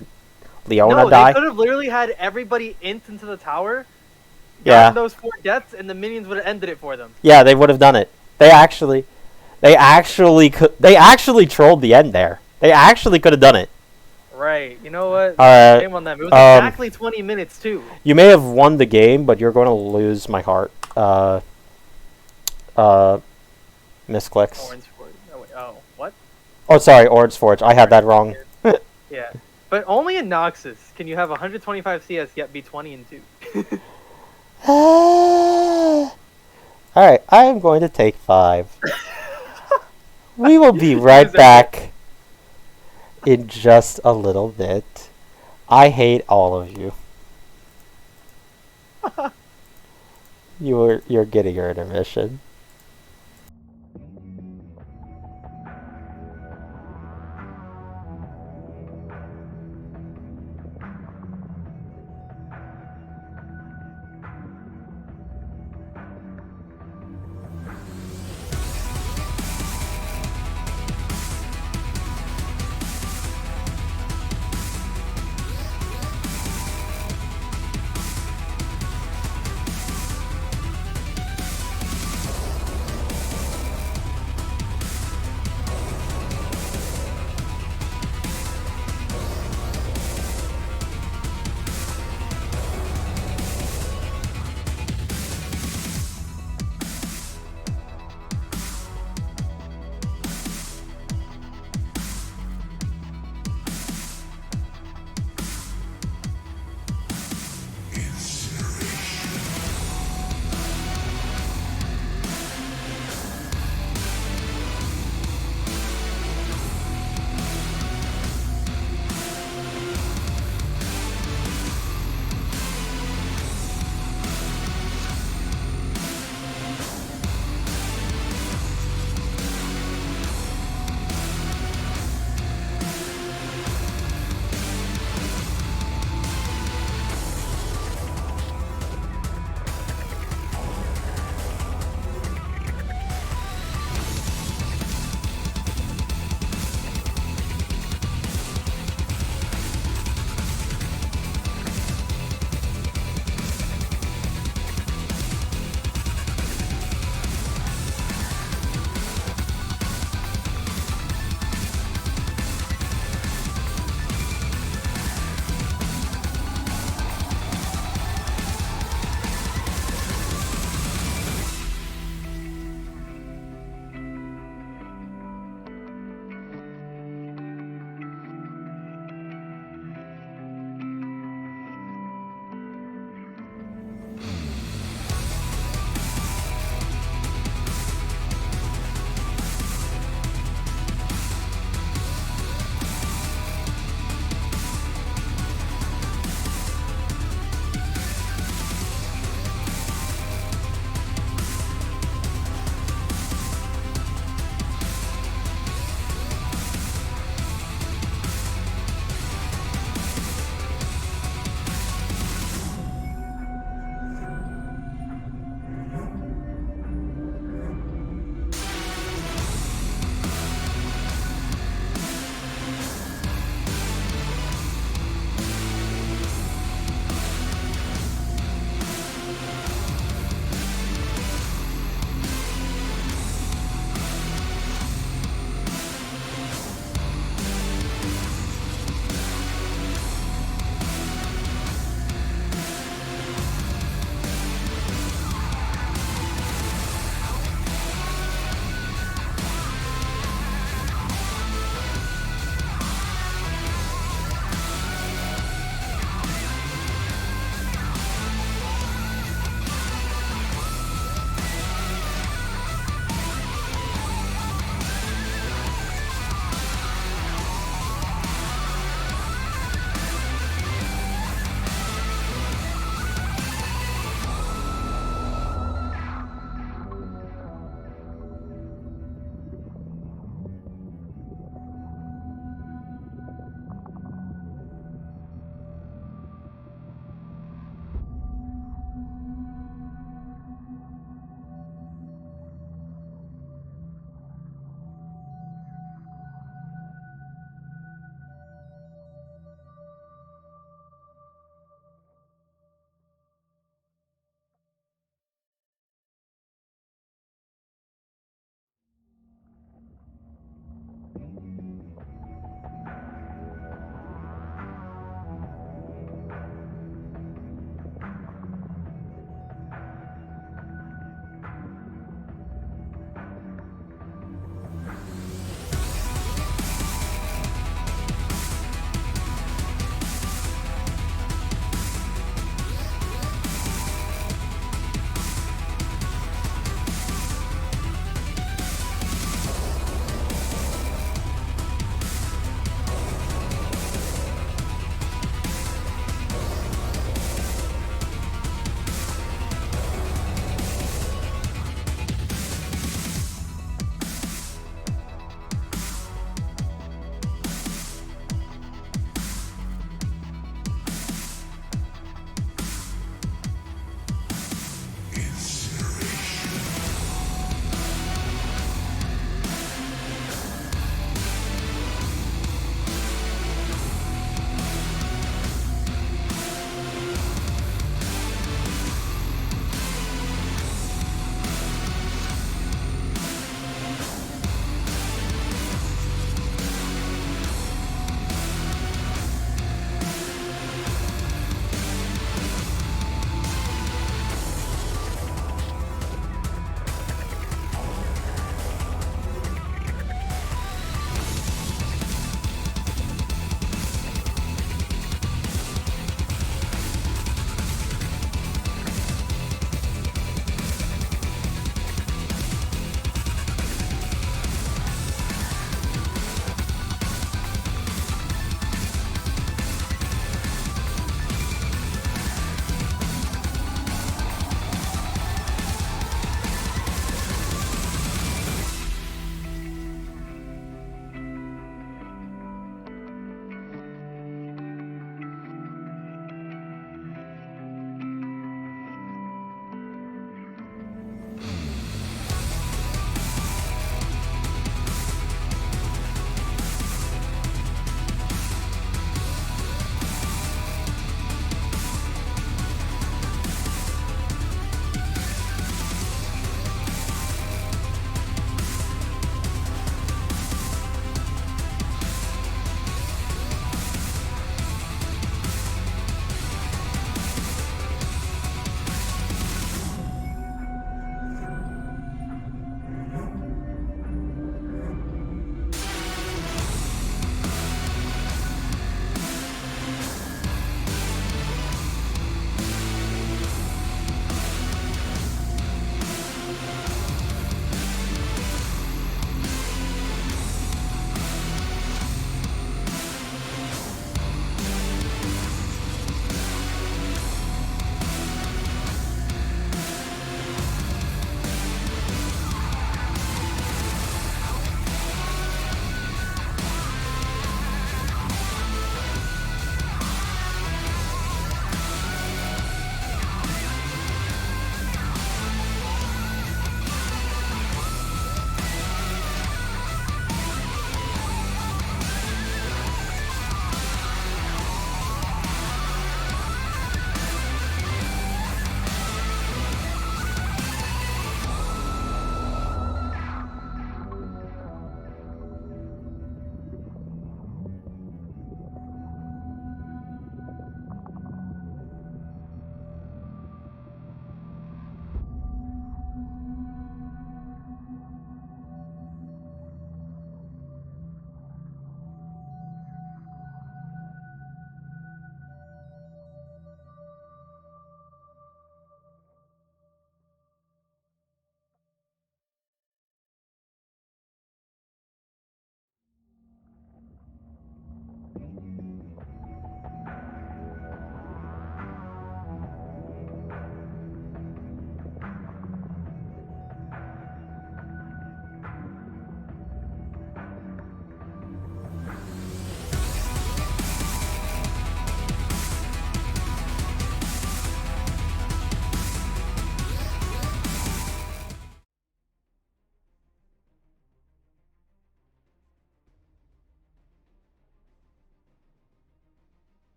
Leona die. They could have literally had everybody into the tower. Yeah. Those 4 deaths, and the minions would have ended it for them. Yeah, they would have done it. They actually trolled the end there. They actually could have done it. Right. You know what? Shame on them. It was exactly 20 minutes too. You may have won the game, but you're going to lose my heart. Misclicks. What? Oh, sorry, Ornn's Forge. I had that wrong. Yeah. But only in Noxus can you have 125 CS yet be 20 and 2. Alright, I am going to take 5. We will be right back in just a little bit. I hate all of you. You're getting your intermission.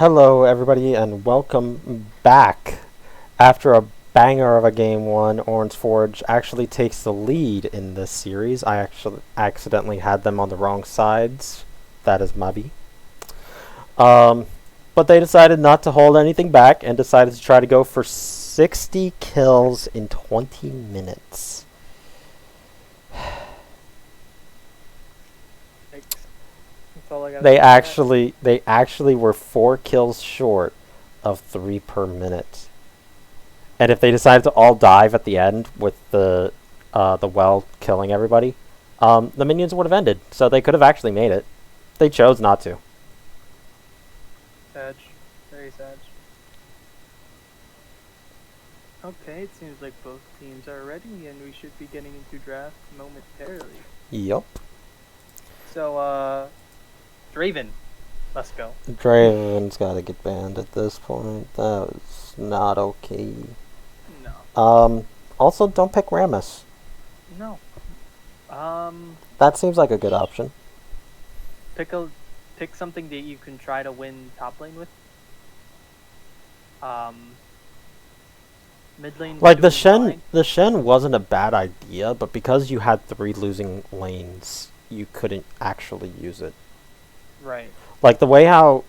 Hello, everybody, and welcome back. After a banger of a game one, Ornn's Forge actually takes the lead in this series. I actually accidentally had them on the wrong sides. That is Mavi. But they decided not to hold anything back and decided to try to go for 60 kills in 20 minutes. That's all I got. They actually were 4 kills short of 3 per minute. And if they decided to all dive at the end with the well killing everybody, the minions would have ended. So they could have actually made it. They chose not to. Sad. Very sad. Okay, it seems like both teams are ready, and we should be getting into draft momentarily. Yup. So, Draven, let's go. Draven's got to get banned at this point. That was not okay. No. Also, don't pick Rammus. No. That seems like a good option. Pick something that you can try to win top lane with. Mid lane. Like the Shen wasn't a bad idea, but because you had 3 losing lanes, you couldn't actually use it. Right. Like the way how,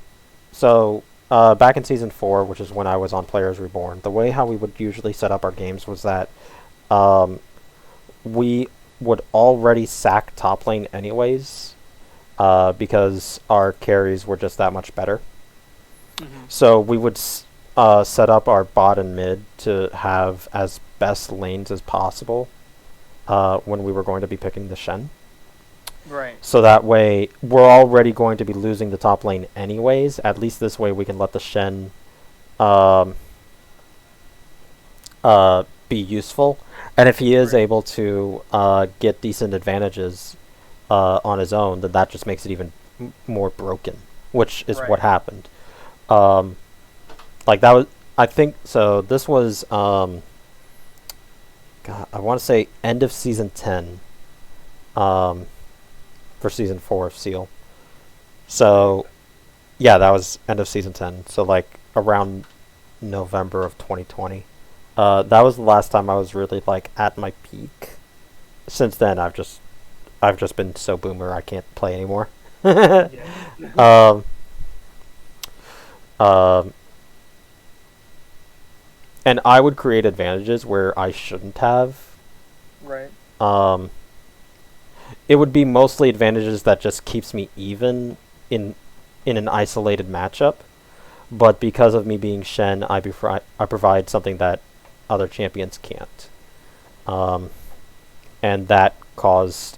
back in season 4, which is when I was on Players Reborn, the way how we would usually set up our games was that, we would already sack top lane anyways, because our carries were just that much better. Mm-hmm. So we would set up our bot and mid to have as best lanes as possible when we were going to be picking the Shen. Right. So that way, we're already going to be losing the top lane anyways. At least this way we can let the Shen be useful. And if he is able to get decent advantages on his own, then that just makes it even more broken, which is what happened. Like that was, I think, so this was, God, I want to say end of season 10, for season 4 of CEAL. So, yeah, that was end of season 10. So, like, around November of 2020. That was the last time I was really, like, at my peak. Since then, I've just been so boomer I can't play anymore. And I would create advantages where I shouldn't have. Right. It would be mostly advantages that just keeps me even in an isolated matchup. But because of me being Shen, I provide something that other champions can't. And that caused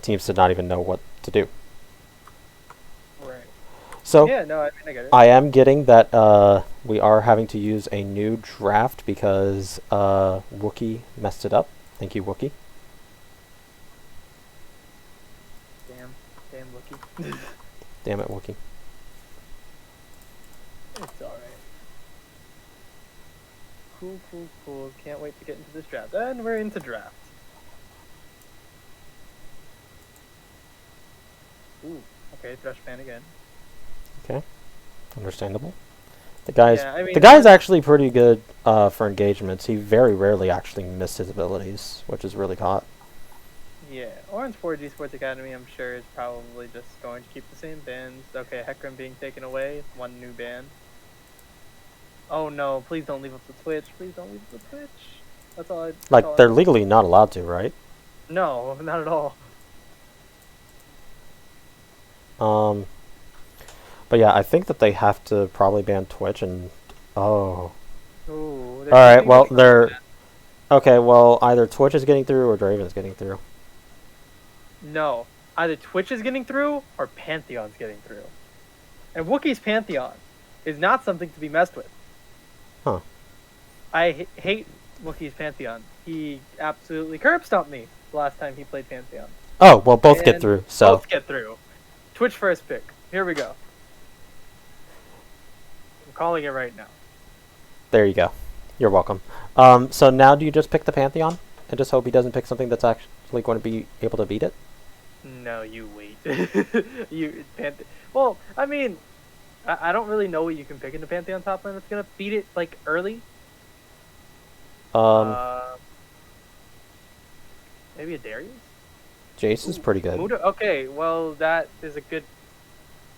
teams to not even know what to do. Right. So yeah, no, I get it. I am getting that we are having to use a new draft because Wookie messed it up. Thank you, Wookie. Damn Wookie. Damn it, Wookie. It's alright. Cool. Can't wait to get into this draft. And we're into draft. Ooh, okay, Thresh ban again. Okay, understandable. The guy's Yeah, I mean, the guy's actually pretty good for engagements. He very rarely actually missed his abilities, which is really hot. Yeah, Ornn's Forge Esports Academy, I'm sure, is probably just going to keep the same bans. Okay, Hecarim being taken away, 1 new ban. Oh no, please don't leave up the Twitch. Please don't leave up the Twitch. That's all I... Like, they're legally not allowed to, right? No, not at all. But yeah, I think that they have to probably ban Twitch and... Oh. Ooh, Alright, well, they're... Okay, well, either Twitch is getting through or Draven's getting through. No, either Twitch is getting through or Pantheon's getting through. And Wookiee's Pantheon is not something to be messed with. Huh. I hate Wookiee's Pantheon. He absolutely curb stomped me the last time he played Pantheon. Oh, well, both get through, so... Both get through. Twitch first pick. Here we go. I'm calling it right now. There you go. You're welcome. So now do you just pick the Pantheon? And just hope he doesn't pick something that's actually going to be able to beat it? No, you wait. Well, I mean, I don't really know what you can pick in the Pantheon top lane that's gonna beat it like early. Um, Maybe a Darius. Jace is pretty good. Muda? Okay, well that is a good.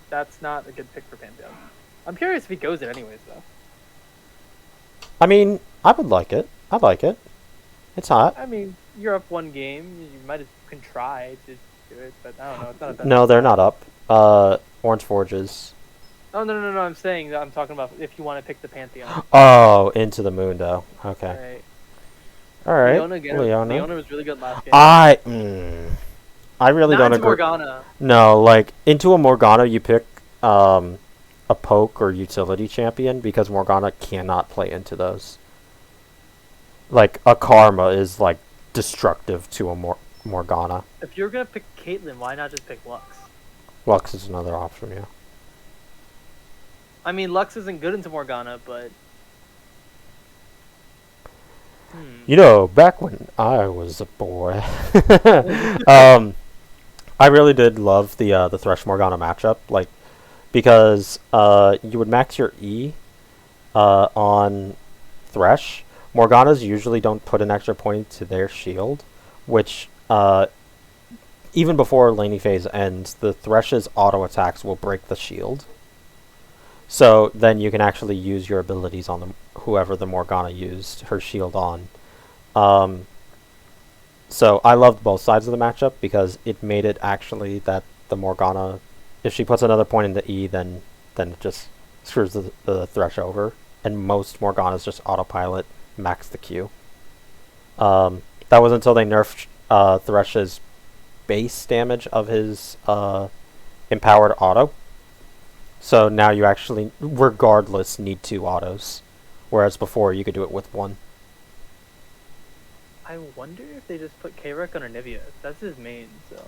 That's not a good pick for Pantheon. I'm curious if he goes it anyways though. I mean, I would like it. I like it. It's hot. I mean, you're up one game. You might can try to do it, but I don't know. It's not a bad No, they're not up. Orange Forges. Oh no! I'm saying that I'm talking about if you want to pick the Pantheon. Oh, into the Mundo. Okay. All right. Leona was really good last game. I really don't agree. Morgana. No, like into a Morgana, you pick a poke or utility champion because Morgana cannot play into those. Like a Karma is like destructive to a Morgana. If you're gonna pick Caitlyn, why not just pick Lux? Lux is another option, yeah. I mean, Lux isn't good into Morgana, but you know, back when I was a boy, I really did love the Thresh Morgana matchup, like because you would max your E on Thresh. Morganas usually don't put an extra point to their shield, which even before laning phase ends, the Thresh's auto attacks will break the shield. So then you can actually use your abilities on whoever the Morgana used her shield on. So I loved both sides of the matchup because it made it actually that the Morgana, if she puts another point into E, then it just screws the Thresh over. And most Morganas just autopilot max the Q. That was until they nerfed Thresh's base damage of his empowered auto. So now you actually, regardless, need 2 autos. Whereas before, you could do it with 1. I wonder if they just put K-Rek on Nivea. That's his main, so...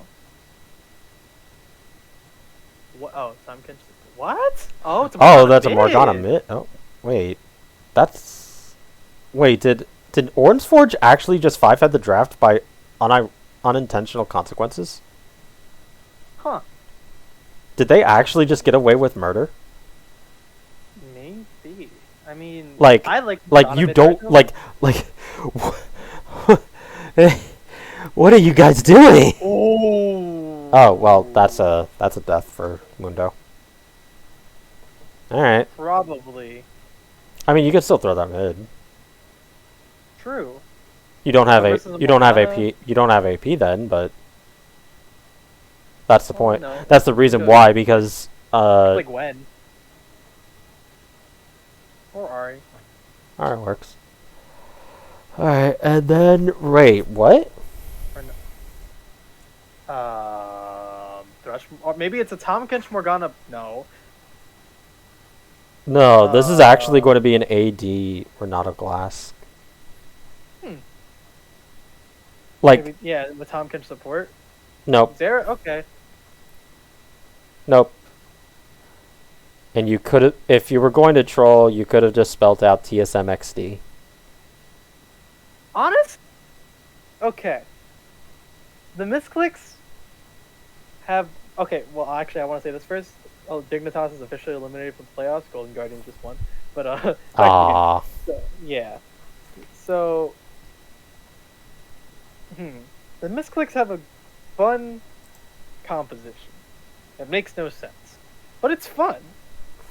What? Oh, Tomkins. What? Oh, it's a Morgana that's a Morgana mid. Oh, wait. That's... Wait, did Ornn's Forge actually just 5-head the draft by unintentional consequences? Huh. Did they actually just get away with murder? Maybe. I mean, like, I like you don't like. What are you guys doing? Oh well, that's a death for Mundo. All right. Probably. I mean, you can still throw that mid. True. You don't have AP. You don't have AP then, but. That's the point. No. That's the reason why, because like when? Or Ari. Alright, works. Alright, and then wait, what? Or no. Thresh, or maybe it's a Tomkins Morgana. No. No, this is actually going to be an AD or not a glass. Like maybe, yeah, with Tomkins support. Nope. There, okay. Nope. And you could have, if you were going to troll, you could have just spelled out TSMXD. Honest? Okay. The Misclicks have... Okay, well, actually, I want to say this first. Oh, Dignitas is officially eliminated from the playoffs. Golden Guardians just won. But, Aww. yeah. So... The Misclicks have a fun composition. It makes no sense. But it's fun.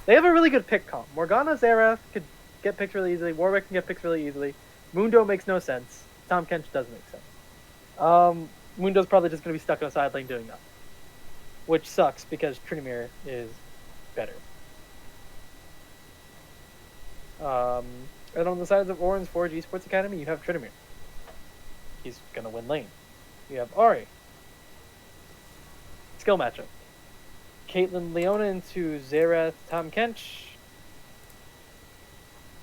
They have a really good pick comp. Morgana Xerath could get picked really easily. Warwick can get picked really easily. Mundo makes no sense. Tahm Kench does make sense. Mundo's probably just going to be stuck on a side lane doing nothing. Which sucks because Trinimir is better. And on the sides of Ornn's Forge Esports Academy, you have Trinimir. He's going to win lane. You have Ari. Skill matchup. Caitlyn Leona into Xerath Tahm Kench.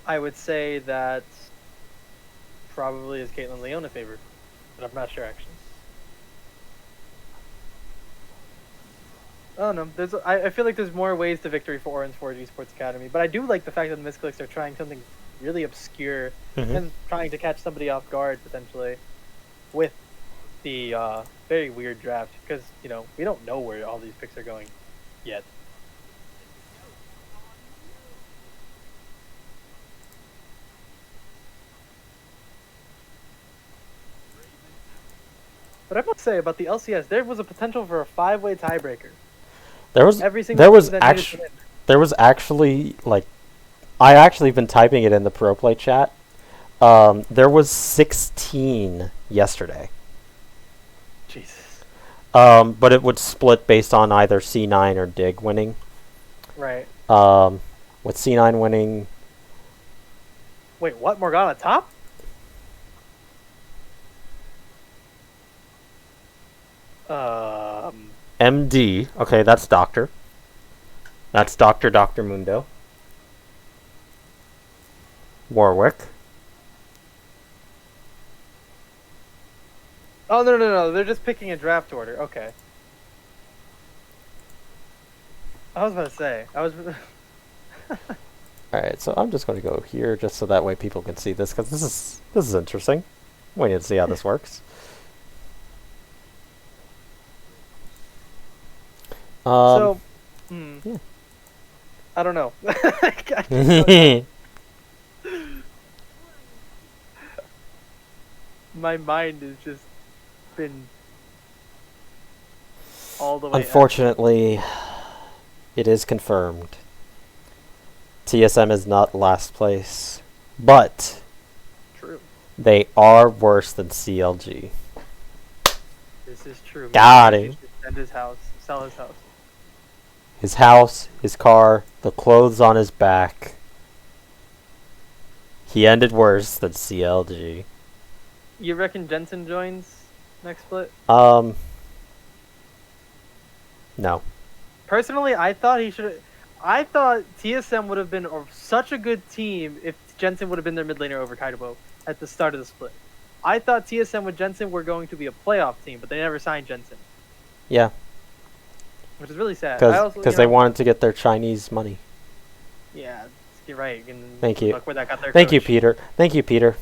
I would say that probably is Caitlyn Leona favored, but I'm not sure actually. I don't know. I feel like there's more ways to victory for Ornn's Forge Esports Academy, but I do like the fact that the Misclicks are trying something really obscure and trying to catch somebody off guard potentially with the very weird draft because we don't know where all these picks are going yet. But I must say about the LCS, there was a potential for a 5-way tiebreaker. There was Every single there was actually like I actually been typing it in the Pro Play chat. There was 16 yesterday. Jesus. But it would split based on either C9 or Dig winning. Right. With C9 winning. Wait, what? Morgana top? MD. Okay, that's Doctor. That's Dr. Mundo. Warwick. Oh, no. They're just picking a draft order. Okay. I was about to say. Alright, so I'm just going to go here just so that way people can see this, because this is interesting. We need to see how this works. Yeah. I don't know. My mind has just been all the way. Unfortunately, it is confirmed. TSM is not last place, but True. They are worse than CLG. This is true. Got him. And his house. Sell his house. His house, his car, the clothes on his back. He ended worse than CLG. You reckon Jensen joins next split? No. Personally, I thought he should. I thought TSM would have been such a good team if Jensen would have been their mid laner over Kaido at the start of the split. I thought TSM with Jensen were going to be a playoff team, but they never signed Jensen. Yeah. Which is really sad. Because they wanted to get their Chinese money. Yeah, you're right. Thank you. Look where that got their Thank you, coach. Peter. Thank you, Peter.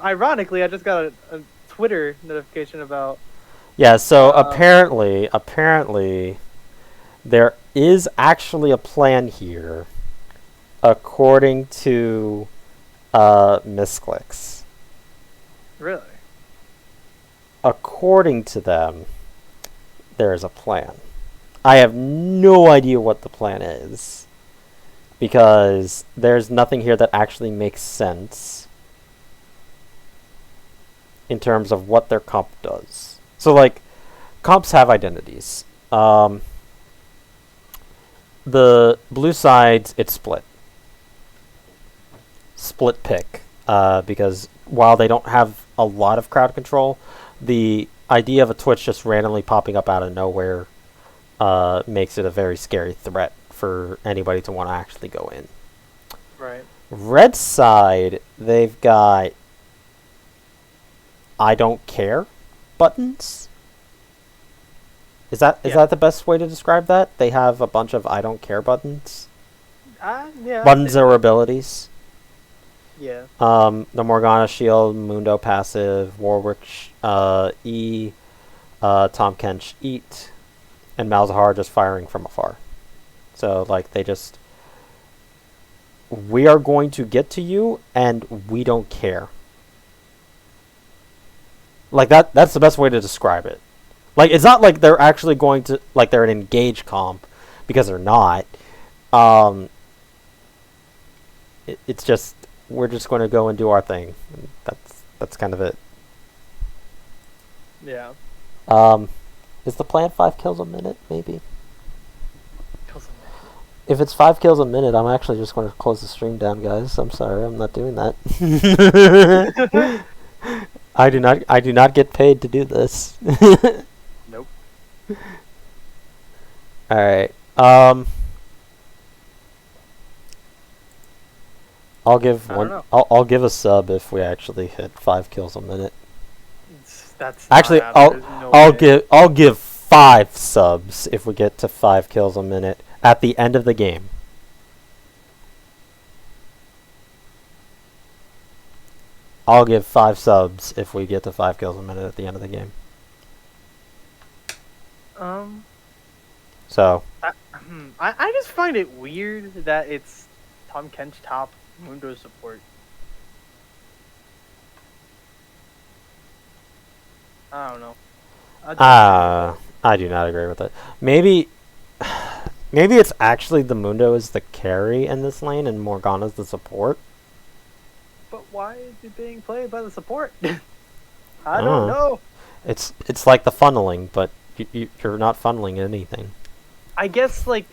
Ironically, I just got a Twitter notification about. Yeah, so apparently, there is actually a plan here, according to Misclicks. Really? According to them, there is a plan. I have no idea what the plan is, because there's nothing here that actually makes sense in terms of what their comp does. So, like, comps have identities. The blue sides, it's split. Split pick. Because while they don't have a lot of crowd control, the idea of a Twitch just randomly popping up out of nowhere makes it a very scary threat for anybody to want to actually go in. Right. Red side, they've got I don't care buttons. Is that the best way to describe that? They have a bunch of I don't care buttons. Yeah. Buttons or abilities. Yeah. The Morgana shield, Mundo passive, Warwick E, Tom Kench eat, and Malzahar just firing from afar. So like we are going to get to you and we don't care. Like that's the best way to describe it. Like it's not like they're actually going to like they're an engaged comp, because they're not. It's just we're just going to go and do our thing. That's kind of it. Yeah. Is the plan 5 kills a minute? Maybe. Kills a minute. If it's 5 kills a minute, I'm actually just going to close the stream down, guys. I'm sorry, I'm not doing that. I do not get paid to do this. Nope. All right. I'll give I'll give a sub if we actually hit 5 kills a minute. That's actually I'll give 5 subs if we get to 5 kills a minute at the end of the game. I'll give 5 subs if we get to 5 kills a minute at the end of the game. So. I just find it weird that it's Tom Kench top, Mundo support. I don't know. I do not agree with it. Maybe it's actually the Mundo is the carry in this lane and Morgana's the support. But why is it being played by the support? I don't know. It's like the funneling, but you're not funneling anything. I guess like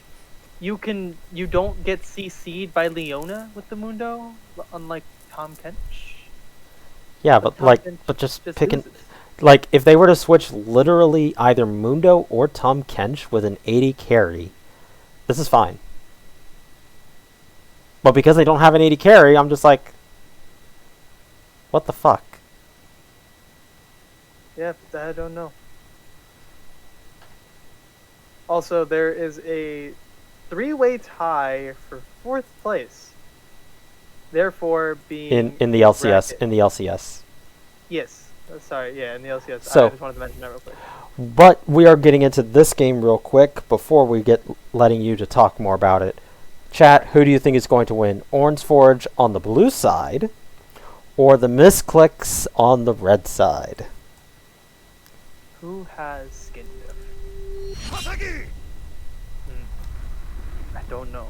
you don't get CC'd by Leona with the Mundo, unlike Tom Kench. Yeah, but just picking. Like, if they were to switch literally either Mundo or Tom Kench with an 80 carry, this is fine. But because they don't have an 80 carry, I'm just like, what the fuck? Yeah, I don't know. Also, there is a 3-way tie for 4th place. Therefore, being in the LCS, in the LCS. Yes. Sorry, yeah, in the LCS. So, I just wanted to mention that real quick. But we are getting into this game real quick before we get letting you to talk more about it. Chat, who do you think is going to win? Ornn's Forge on the blue side or the Misclicks on the red side? Who has skin diff? I don't know.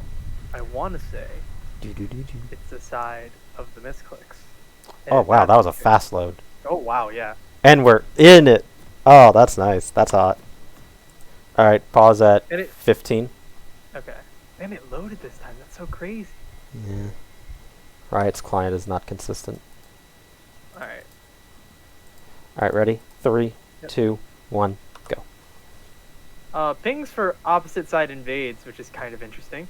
I want to say it's the side of the Misclicks. Oh, wow, that was a fast load. Oh, wow, yeah. And we're in it. Oh, that's nice. That's hot. All right, pause at 15. Okay. Man, it loaded this time. That's so crazy. Yeah. Riot's client is not consistent. All right. All right, ready? 3, 2, 1, go. Pings for opposite side invades, which is kind of interesting.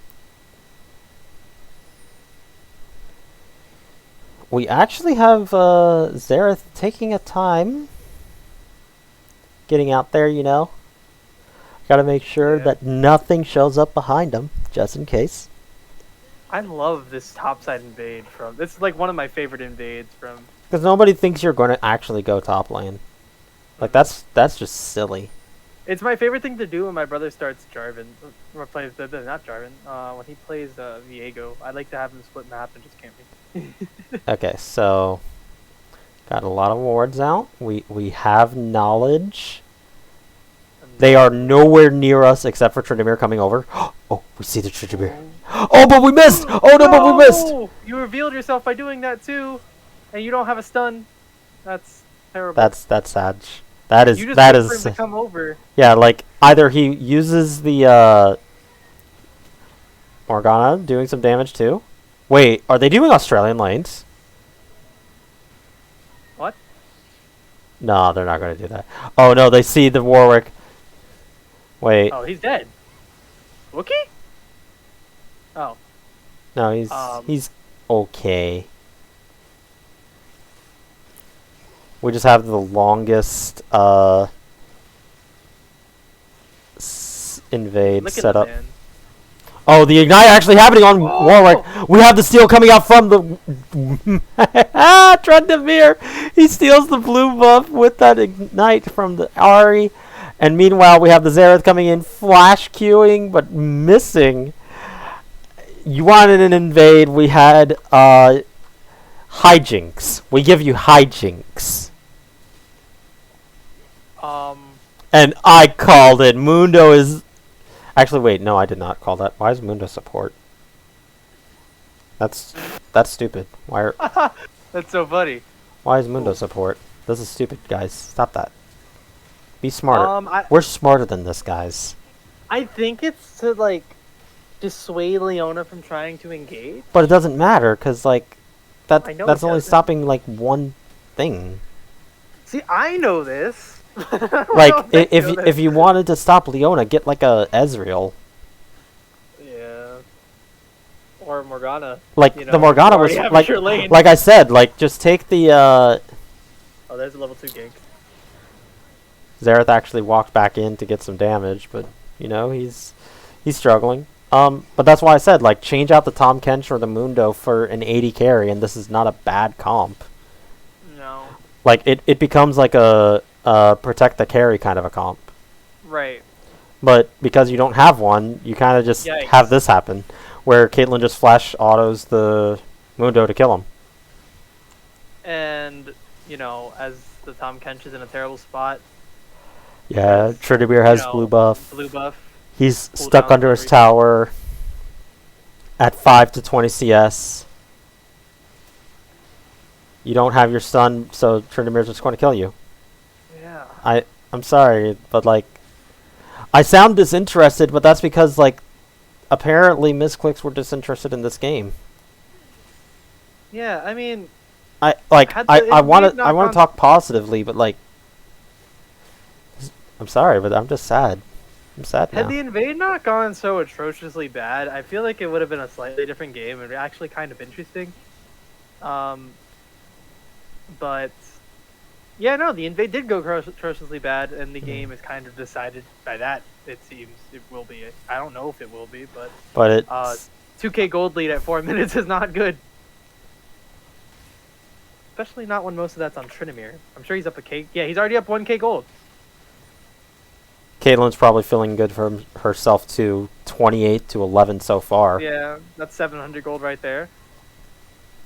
We actually have Xerath taking a time getting out there, you know. Gotta make sure that nothing shows up behind him, just in case. I love this topside invade from... It's like one of my favorite invades from... Because nobody thinks you're going to actually go top lane. Like, that's just silly. It's my favorite thing to do when my brother starts Jarvan. Or plays... Not Jarvan. When he plays Viego. I like to have him split map and just camp me. Okay, so got a lot of wards out. We have knowledge. They are nowhere near us except for Tryndamere coming over. Oh, we see the Tryndamere. Oh, but we missed! Oh no, but we missed! You revealed yourself by doing that too, and you don't have a stun. That's terrible. That's sad. That is you just that wait for is. him to come over. Yeah, like either he uses the Morgana doing some damage too. Wait, are they doing Australian lanes? What? No, they're not going to do that. Oh no, they see the Warwick. Wait. Oh, he's dead. Wookie? Oh. No, he's okay. We just have the longest invade setup. Oh, the ignite actually happening on Warwick. We have the steal coming out from the Tryndamere. He steals the blue buff with that ignite from the Ahri. And meanwhile, we have the Xerath coming in, flash queuing, but missing. You wanted an invade. We had hijinks. We give you hijinks. And I called it. Mundo is... Actually, wait. No, I did not call that. Why is Mundo support? That's stupid. Why are... That's so funny. Why is Mundo support? This is stupid, guys. Stop that. Be smarter. We're smarter than this, guys. I think it's to, like, dissuade Leona from trying to engage. But it doesn't matter, because, like, that's only doesn't. stopping, like, one thing. See, I know this. Like, if you wanted to stop Leona, get, like, a Ezreal. Yeah. Or Morgana. Like, you know, the Morgana was, like I said, like, just take the, Oh, there's a level 2 gank. Xerath actually walked back in to get some damage, but, you know, he's struggling. But that's why I said, like, change out the Tom Kench or the Mundo for an 80 carry, and this is not a bad comp. like it becomes like a protect the carry kind of a comp. Right. But because you don't have one, you kind of just have Yikes. this happen, where Caitlyn just flash autos the Mundo to kill him. And, you know, as the Tom Kench is in a terrible spot. Yeah, Trinidad has blue buff. Blue buff. He's stuck under his tower at 5 to 20 CS. You don't have your stun, so Trinimir's just going to kill you. Yeah. I'm sorry, but like, I sound disinterested, but that's because like, apparently Misclicks were disinterested in this game. Yeah, I mean, I want to talk positively, but like, I'm sorry, but I'm just sad. I'm sad now. Had the invade not gone so atrociously bad, I feel like it would have been a slightly different game and actually kind of interesting. But yeah, no, the invade did go atrociously bad, and the game is kind of decided by that. It seems it will be. I don't know if it will be, but it 2K gold lead at 4 minutes is not good. Especially not when most of that's on Trinimir. I'm sure he's up a K. Yeah, he's already up 1K gold. Caitlyn's probably feeling good for herself too. 28 to 11 so far. Yeah, that's 700 gold right there.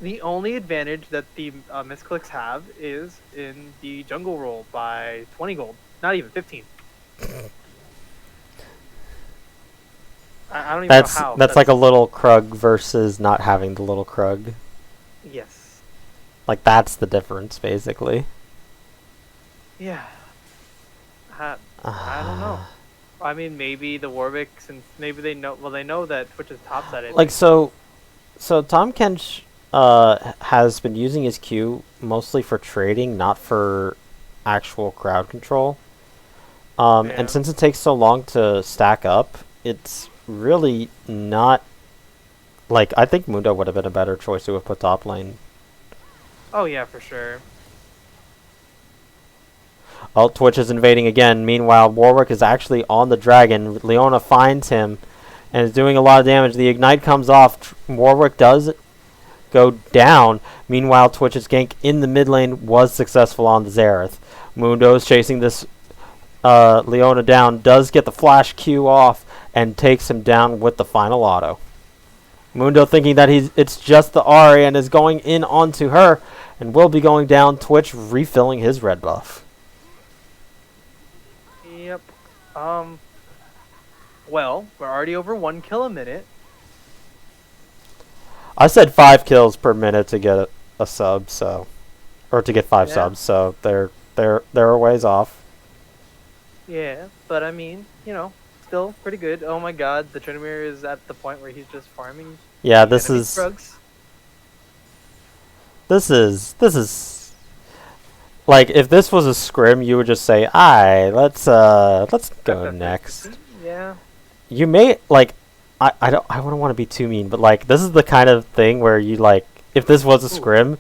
The only advantage that the Misclicks have is in the jungle role by 20 gold. Not even 15. I don't even know how. That's like a little Krug versus not having the little Krug. Yes. Like, that's the difference, basically. Yeah. I don't know. I mean, maybe the Warwick, since maybe they know. Well, they know that Twitch is topside. Like, so Tom Kench has been using his Q mostly for trading, not for actual crowd control. And since it takes so long to stack up, it's really not. Like, I think Mundo would have been a better choice to have put top lane. Oh yeah, for sure. Oh, Twitch is invading again. Meanwhile, Warwick is actually on the dragon. Leona finds him and is doing a lot of damage. The ignite comes off. Warwick does go down. Meanwhile, Twitch's gank in the mid lane was successful on the Xerath. Mundo is chasing this Leona down. Does get the flash Q off and takes him down with the final auto. Mundo thinking that it's just the Ahri and is going in onto her and will be going down. Twitch refilling his red buff. Yep. Well, we're already over 1 kill a minute. I said 5 kills per minute to get a sub, so, or to get 5 subs, so they're a ways off. Yeah, but I mean, you know, still pretty good. Oh my god, the Trinimir is at the point where he's just farming. Yeah, this is like, if this was a scrim, you would just say, "Aye, let's go next." Yeah. You may like, I wouldn't want to be too mean, but like, this is the kind of thing where you like, if this was a scrim,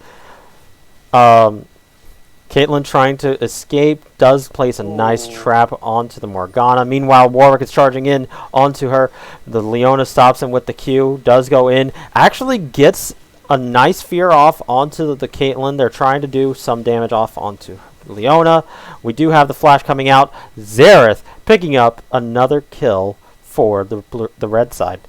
Caitlyn trying to escape does place a nice trap onto the Morgana. Meanwhile, Warwick is charging in onto her. The Leona stops him with the Q, does go in, actually gets a nice fear off onto the Caitlyn. They're trying to do some damage off onto Leona. We do have the flash coming out. Xerath picking up another kill for the red side.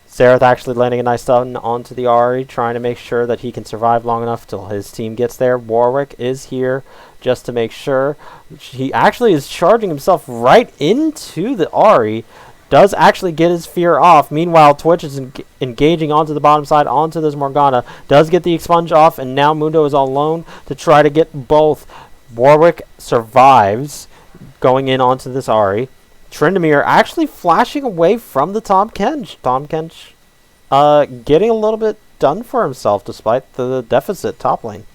Xerath actually landing a nice stun onto the Ahri, trying to make sure that he can survive long enough till his team gets there. Warwick is here just to make sure. He actually is charging himself right into the Ahri. Does actually get his fear off. Meanwhile, Twitch is engaging onto the bottom side, onto this Morgana. Does get the expunge off, and now Mundo is all alone to try to get both. Warwick survives, going in onto this Ahri. Tryndamere actually flashing away from the Tom Kench. Tom Kench getting a little bit done for himself despite the deficit top lane.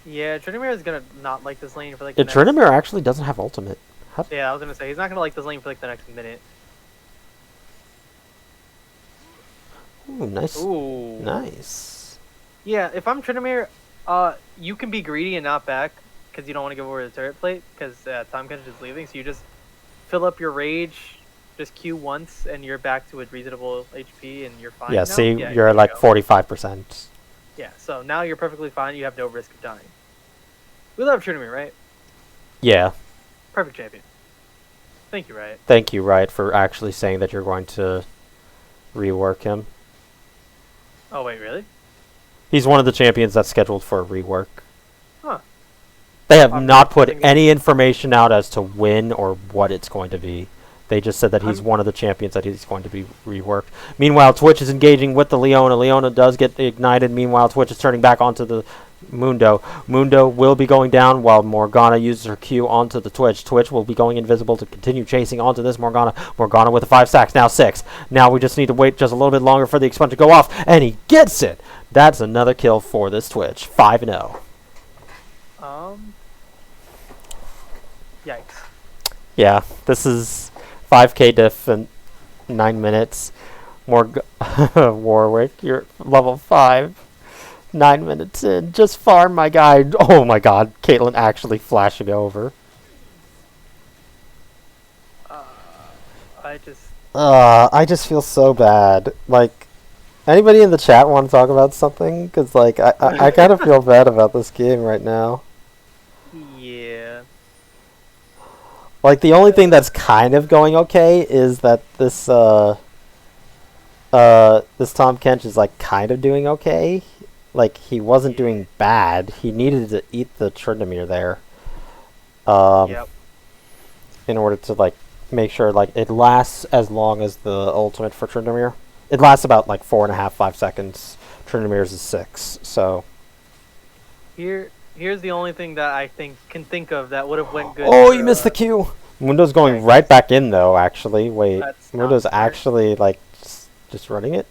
Yeah, Tryndamere is going to not like this lane for like the Tryndamere actually doesn't have ultimate. Yeah, I was going to say, he's not going to like this lane for like the next minute. Ooh, nice. Ooh. Nice. Yeah, if I'm Tryndamere, you can be greedy and not back because you don't want to give over the turret plate because Tom Kench is leaving, so you just fill up your rage, just Q once, and you're back to a reasonable HP, and you're fine. Yeah, now. see, you're at like 45%. Yeah, so now you're perfectly fine. You have no risk of dying. We love Trinity, right? Yeah. Perfect champion. Thank you, Riot. Thank you, Riot, for actually saying that you're going to rework him. Oh, wait, really? He's one of the champions that's scheduled for a rework. Huh. They have I'm not put thinking- any information out as to when or what it's going to be. They just said that he's I'm- one of the champions that he's going to be reworked. Meanwhile, Twitch is engaging with the Leona. Leona does get ignited. Meanwhile, Twitch is turning back onto the Mundo. Mundo will be going down while Morgana uses her Q onto the Twitch. Twitch will be going invisible to continue chasing onto this Morgana. Morgana with the 5 stacks, now 6. Now we just need to wait just a little bit longer for the expunge to go off, and he gets it! That's another kill for this Twitch. 5-0. Yikes. Yeah, this is 5k diff in 9 minutes. Warwick, you're level 5. 9 minutes in. Just farm my guy. Oh my god, Caitlyn actually flashing over. I just feel so bad. Like, anybody in the chat want to talk about something? Because, like, I kind of feel bad about this game right now. Yeah. Like, the only thing that's kind of going okay is that this, this Tom Kench is, like, kind of doing okay. Like, he wasn't doing bad. He needed to eat the Tryndamere there. Yep. In order to, like, make sure, like, it lasts as long as the ultimate for Tryndamere. It lasts about, like, 4.5, 5 seconds. Tryndamere's is 6, so... Here's the only thing that I can think of that would have went good. Oh, you missed the Q! Mundo's going right back in, though, actually. Wait, That's Mundo's not smart. actually, like, just running it?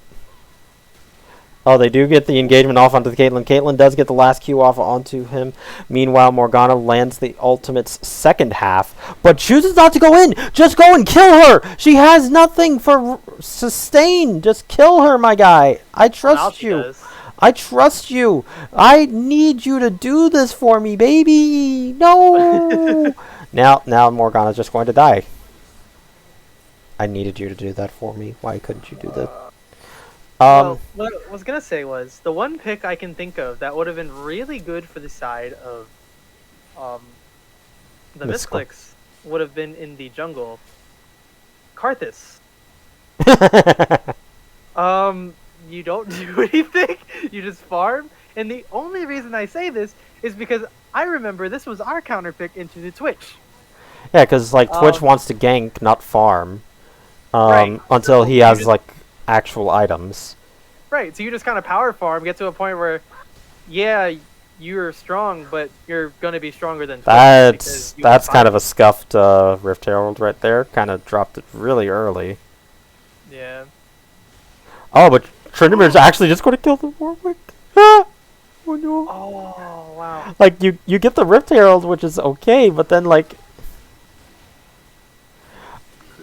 Oh, they do get the engagement off onto the Caitlyn. Caitlyn does get the last Q off onto him. Meanwhile, Morgana lands the ultimate's second half, but chooses not to go in. Just go and kill her! She has nothing for sustain. Just kill her, my guy. I trust she you. does. I trust you. I need you to do this for me, baby. No. Now Morgana's just going to die. I needed you to do that for me. Why couldn't you do that? Well, what I was gonna say was the one pick I can think of that would have been really good for the side of the Misclicks would have been in the jungle. Karthus. You don't do anything. You just farm. And the only reason I say this is because I remember this was our counter pick into the Twitch. Yeah, because like Twitch wants to gank, not farm, Right. until he has like actual items. Right. So you just kind of power farm, get to a point where, yeah, you're strong, but you're gonna be stronger than Twitch That's kind of a scuffed Rift Herald right there. Kind of dropped it really early. Yeah. Oh, but Tryndamere's actually just going to kill the Warwick. Ah! Oh no. Oh wow. Like you get the Rift Herald, which is okay, but then like.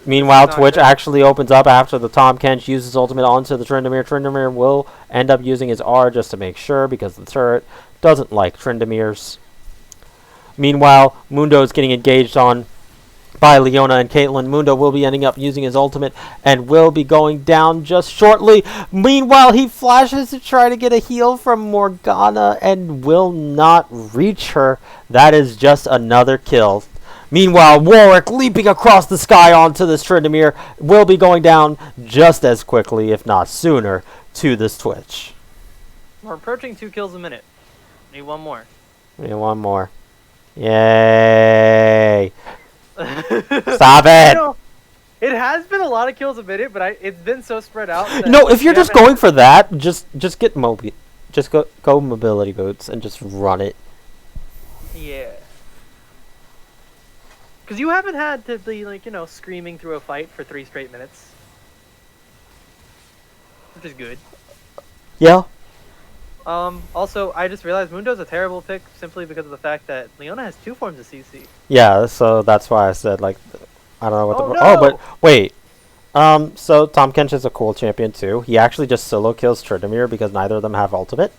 Meanwhile, Not Twitch good. actually opens up after the Tom Kench uses ultimate onto the Tryndamere. Tryndamere will end up using his R just to make sure because the turret doesn't like Tryndamere's. Meanwhile, Mundo is getting engaged on by Leona and Caitlyn. Mundo will be ending up using his ultimate and will be going down just shortly. Meanwhile, he flashes to try to get a heal from Morgana and will not reach her. That is just another kill. Meanwhile, Warwick leaping across the sky onto this Tryndamere will be going down just as quickly, if not sooner, to this Twitch. We're approaching 2 kills a minute. Need one more. Need one more. Yay! Stop You it! know, it has been a lot of kills a minute, but it's been so spread out. That No, if you're we just haven't- going for that, just get just go mobility boots and just run it. Yeah. Because you haven't had to be, like, you know, screaming through a fight for 3 straight minutes. Which is good. Yeah. Also, I just realized Mundo's a terrible pick simply because of the fact that Leona has 2 forms of CC. Yeah, so that's why I said, like, I don't know what Oh, the... no! Oh, but wait. So Tom Kench is a cool champion, too. He actually just solo kills Tryndamere because neither of them have ultimate.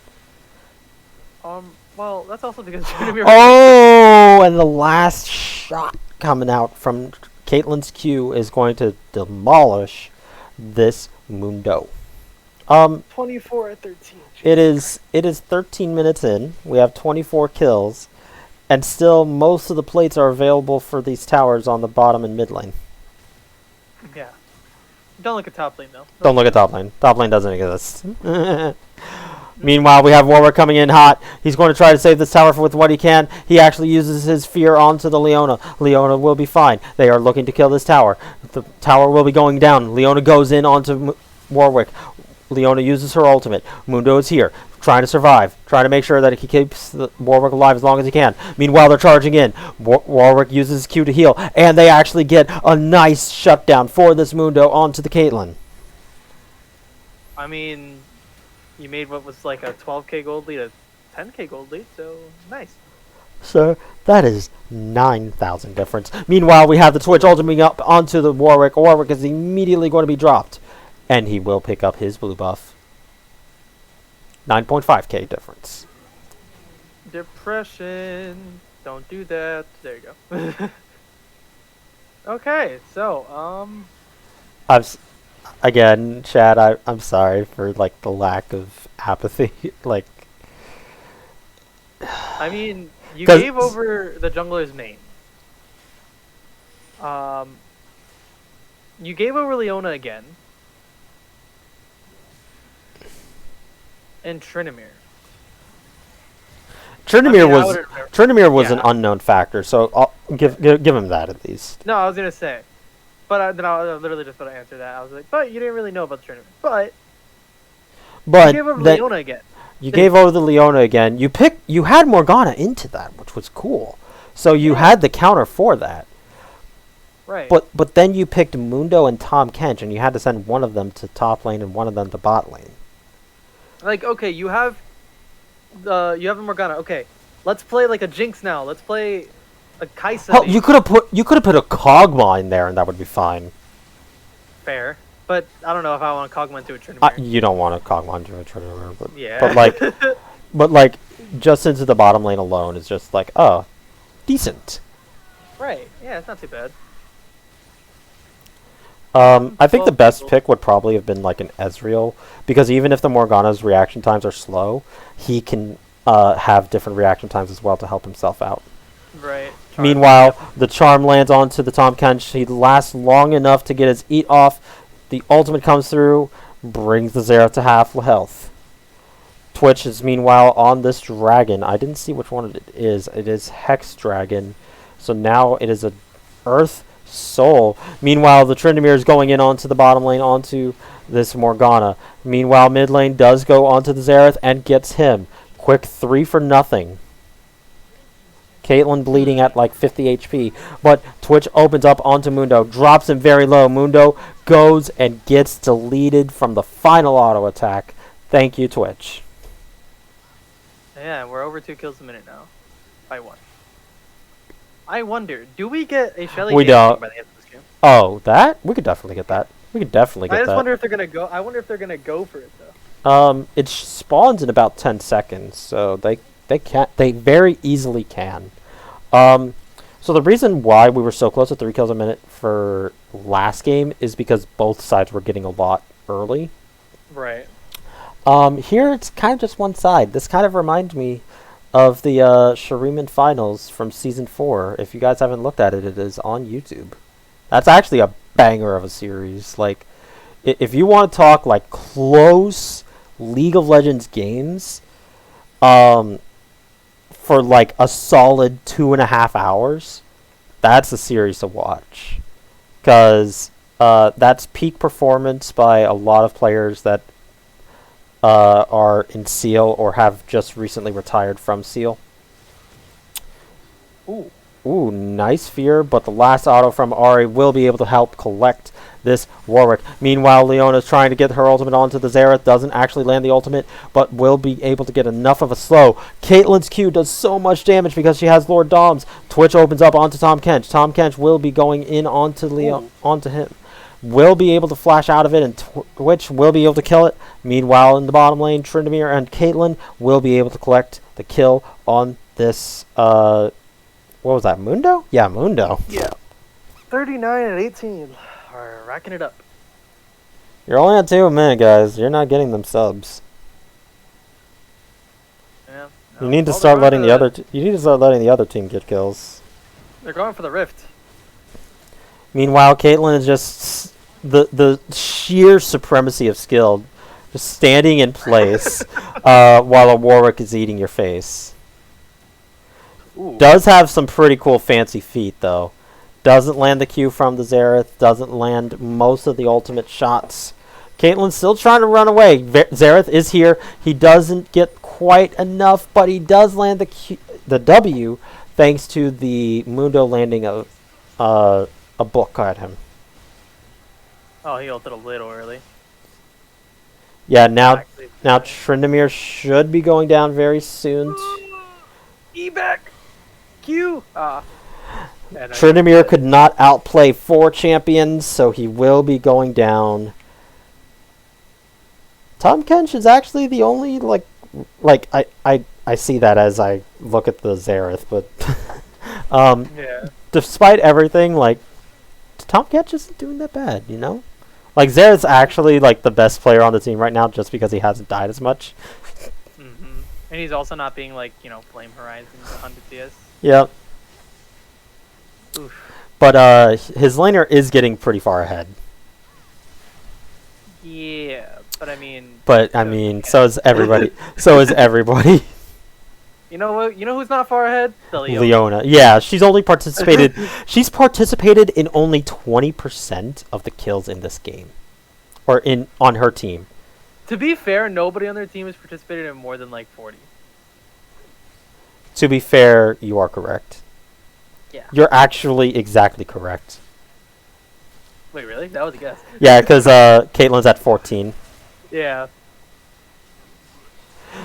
Well, that's also because Tryndamere... Oh, and the last shot coming out from Caitlyn's Q is going to demolish this Mundo. 24 at 13. It is 13 minutes in. We have 24 kills, And still, most of the plates are available for these towers on the bottom and mid lane. Yeah. Don't look at top lane though. Don't look at top lane. Top lane doesn't exist. Meanwhile, we have Warwick coming in hot. He's going to try to save this tower with what he can. He actually uses his fear onto the Leona. Leona will be fine. They are looking to kill this tower. The tower will be going down. Leona goes in onto Warwick. Leona uses her ultimate. Mundo is here, trying to survive, trying to make sure that he keeps Warwick alive as long as he can. Meanwhile, they're charging in. Warwick uses his Q to heal, and they actually get a nice shutdown for this Mundo onto the Caitlyn. I mean, you made what was like a 12k gold lead a 10k gold lead, so nice. So that is 9,000 difference. Meanwhile, we have the Twitch ultimate up onto the Warwick. Warwick is immediately going to be dropped, and he will pick up his blue buff. 9.5k difference. Depression. Don't do that. There you go. Okay, so Again, Chad, I'm sorry for like the lack of apathy. Like, I mean, you gave over the jungler's main. You gave over Leona again. And Tryndamere. Tryndamere was an unknown factor, so I'll give him that at least. No, I was gonna say, but then I was literally just about to answer that. I was like, but you didn't really know about the Tryndamere. But you gave over Leona again. You gave over the Leona again. You had Morgana into that, which was cool. So you had the counter for that. Right. But then you picked Mundo and Tom Kench, and you had to send one of them to top lane and one of them to bot lane. Like, okay, you have a Morgana. Okay, let's play like a Jinx now. Let's play a Kai'Sa. Hell, you could have put a Kog'Maw in there, and that would be fine. Fair, but I don't know if I want a Kog'Maw into a Tryndamere. You don't want a Kog'Maw into a Tryndamere, but yeah. but like just into the bottom lane alone is just like, oh, decent. Right. Yeah, it's not too bad. I think the best pick would probably have been like an Ezreal, because even if the Morgana's reaction times are slow, he can have different reaction times as well to help himself out. Right. Meanwhile, the charm lands onto the Tom Kench. He lasts long enough to get his eat off. The ultimate comes through, brings the Xerath to half health. Twitch is meanwhile on this dragon. I didn't see which one it is. It is Hex Dragon. So now it is a Earth Soul. Meanwhile, the Tryndamere is going in onto the bottom lane, onto this Morgana. Meanwhile, mid lane does go onto the Xerath and gets him. Quick 3 for nothing. Caitlyn bleeding at like 50 HP. But Twitch opens up onto Mundo, drops him very low. Mundo goes and gets deleted from the final auto attack. Thank you, Twitch. Yeah, we're over 2 kills a minute now. By 1. I wonder, do we get a Shelly We don't. by the end of this game? Oh, that? We could definitely get that. We could definitely get that. I just wonder if they're gonna go. I wonder if they're gonna go for it though. It spawns in about 10 seconds, so they very easily can. So the reason why we were so close to 3 kills a minute for last game is because both sides were getting a lot early. Right. Here it's kind of just one side. This kind of reminds me of the Shuriman Finals from Season 4. If you guys haven't looked at it, it is on YouTube. That's actually a banger of a series. Like, if you want to talk, like, close League of Legends games, for, like, a solid 2.5 hours, that's a series to watch. Because that's peak performance by a lot of players that are in CEAL or have just recently retired from CEAL. Ooh, nice fear, but the last auto from Ahri will be able to help collect this Warwick. Meanwhile, Leona's trying to get her ultimate onto the Xerath, doesn't actually land the ultimate, but will be able to get enough of a slow. Caitlyn's Q does so much damage because she has Lord Doms. Twitch opens up onto Tom Kench. Tom Kench will be going in onto onto him. Will be able to flash out of it, and Twitch will be able to kill it. Meanwhile, in the bottom lane, Tryndamere and Caitlyn will be able to collect the kill on this, what was that, Mundo? Yeah, Mundo. Yeah. 39 and 18. We're racking it up. You're only at 2 a minute, guys. You're not getting them subs. Yeah. You need to Well, start letting the other. You need to start letting the other team get kills. They're going for the rift. Meanwhile, Caitlyn is just the sheer supremacy of skill, just standing in place while a Warwick is eating your face. Ooh. Does have some pretty cool fancy feet though. Doesn't land the Q from the Xerath. Doesn't land most of the ultimate shots. Caitlyn's still trying to run away. Xerath is here. He doesn't get quite enough, but he does land the W thanks to the Mundo landing of a book at him. Oh, he ulted a little early. Yeah, now Tryndamere should be going down very soon. E-back! Q! Tryndamere could not outplay 4 champions, so he will be going down. Tom Kench is actually the only, I see that as I look at the Xerath, but yeah. Despite everything, Tom Kench isn't doing that bad, you know? Xerath's actually, the best player on the team right now just because he hasn't died as much. Mm-hmm. And he's also not being, Flame Horizons 100 CS. Yep. Oof. But his laner is getting pretty far ahead. Yeah, but I mean... so is everybody. So is everybody. You know what? You know who's not far ahead? The Leona. Yeah, she's only participated. She's participated in only 20% of the kills in this game, or on her team. To be fair, nobody on their team has participated in more than 40. To be fair, you are correct. Yeah. You're actually exactly correct. Wait, really? That was a guess. Yeah, because Caitlyn's at 14. Yeah.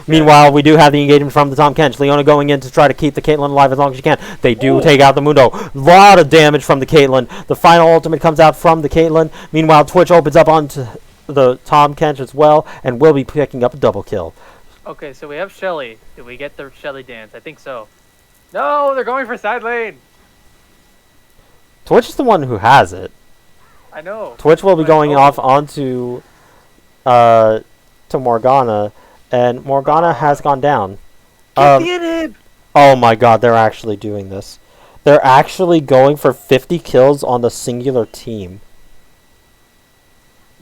Meanwhile, we do have the engagement from the Tom Kench. Leona going in to try to keep the Caitlyn alive as long as she can. They do take out the Mundo. Lot of damage from the Caitlyn. The final ultimate comes out from the Caitlyn. Meanwhile, Twitch opens up onto the Tom Kench as well, and will be picking up a double kill. Okay, so we have Shelly. Did we get the Shelly dance? I think so. No, they're going for side lane. Twitch is the one who has it. I know. Twitch will be going off onto to Morgana, and Morgana has gone down. Get the inhib! Oh my god, they're actually doing this. They're actually going for 50 kills on the singular team.